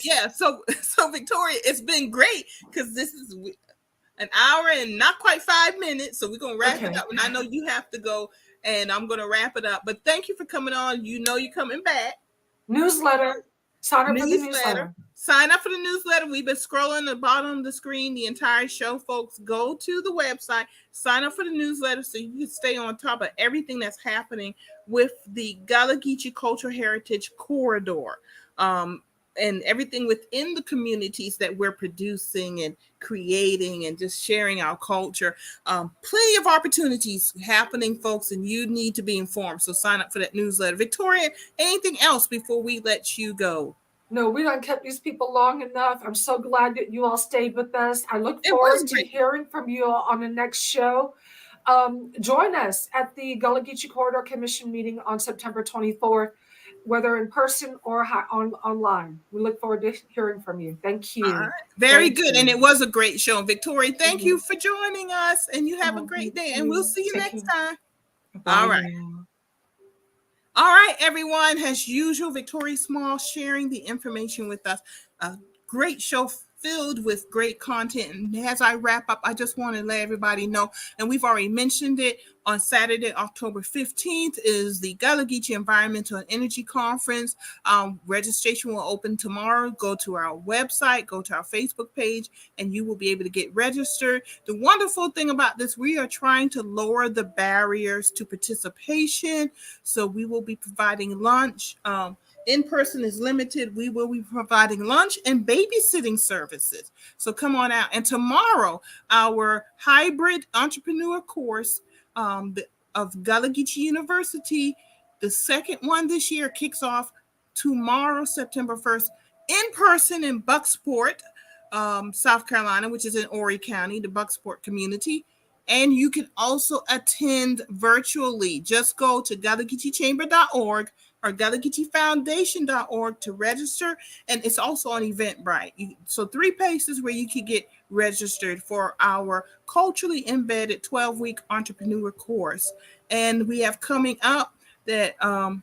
Yeah. So Victoria, it's been great because this is an hour and not quite 5 minutes. So we're going to wrap it up. And I know you have to go and I'm going to wrap it up. But thank you for coming on. You know you're coming back. Newsletter. Sign up for the newsletter. Sign up for the newsletter. We've been scrolling the bottom of the screen the entire show, folks. Go to the website. Sign up for the newsletter so you can stay on top of everything that's happening with the Gullah Geechee Cultural Heritage Corridor. And everything within the communities that we're producing and creating and just sharing our culture. Plenty of opportunities happening, folks, and you need to be informed. So sign up for that newsletter. Victoria, anything else before we let you go? No, we done kept these people long enough. I'm so glad that you all stayed with us. I look forward to hearing from you all on the next show. Join us at the Gullah Geechee Corridor Commission meeting on September 24th, whether in person or online. We look forward to hearing from you. Thank All you. right. Very Thank good. And it you. was a great show. Victoria, thank you Mhm. for joining us. And you have a Oh, great thank day. And we'll you. see you Take next care. time. Bye All right. now. All right, everyone. As usual, Victoria Small sharing the information with us. A great show filled with great content. And as I wrap up, I just want to let everybody know, and we've already mentioned it, on Saturday, October 15th is the Gullah Geechee Environmental and Energy Conference. Registration will open tomorrow. Go to our website, go to our Facebook page, and you will be able to get registered. The wonderful thing about this, we are trying to lower the barriers to participation. So we will be providing lunch. In person is limited. We will be providing lunch and babysitting services. So come on out. And tomorrow, our hybrid entrepreneur course of Gullah Geechee University, the second one this year, kicks off tomorrow, September 1st, in person in Bucksport, South Carolina, which is in Horry County, the Bucksport community. And you can also attend virtually. Just go to GullahGeecheeChamber.org or GullahGeecheeFoundation.org to register. And it's also on Eventbrite. So 3 places where you can get registered for our culturally embedded 12-week entrepreneur course. And we have coming up that Gullah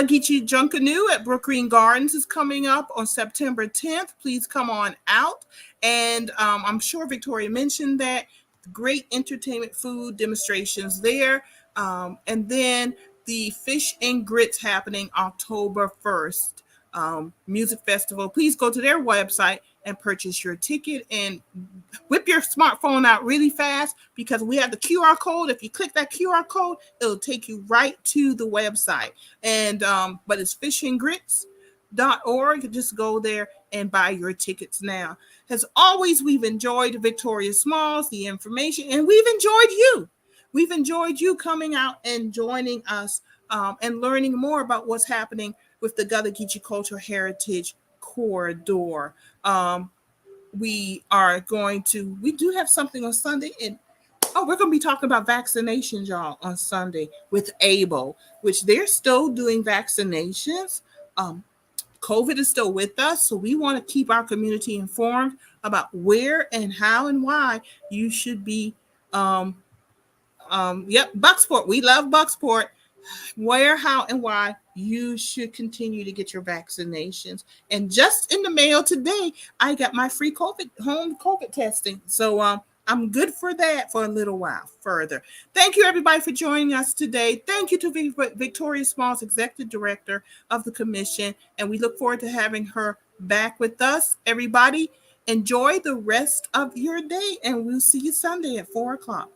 Geechee Junkanoo at Brook Green Gardens is coming up on September 10th. Please come on out. And I'm sure Victoria mentioned that. Great entertainment, food demonstrations there. And then the Fish and Grits happening October 1st. Music festival. Please go to their website and purchase your ticket and whip your smartphone out really fast because we have the QR code. If you click that QR code, it'll take you right to the website. And but it's fishandgrits.org. Just go there and buy your tickets now. As always, we've enjoyed Victoria Smalls, the information, and we've enjoyed you. We've enjoyed you coming out and joining us and learning more about what's happening with the Gullah Geechee Cultural Heritage Corridor. We do have something on Sunday, and we're going to be talking about vaccinations, y'all, on Sunday with ABLE, which they're still doing vaccinations. COVID is still with us, so we want to keep our community informed about where and how and why you should be. Bucksport. We love Bucksport. Where, how, and why you should continue to get your vaccinations. And just in the mail today, I got my free home COVID testing. So I'm good for that for a little while further. Thank you, everybody, for joining us today. Thank you to Victoria Smalls, Executive Director of the Commission. And we look forward to having her back with us. Everybody, enjoy the rest of your day. And we'll see you Sunday at 4 o'clock.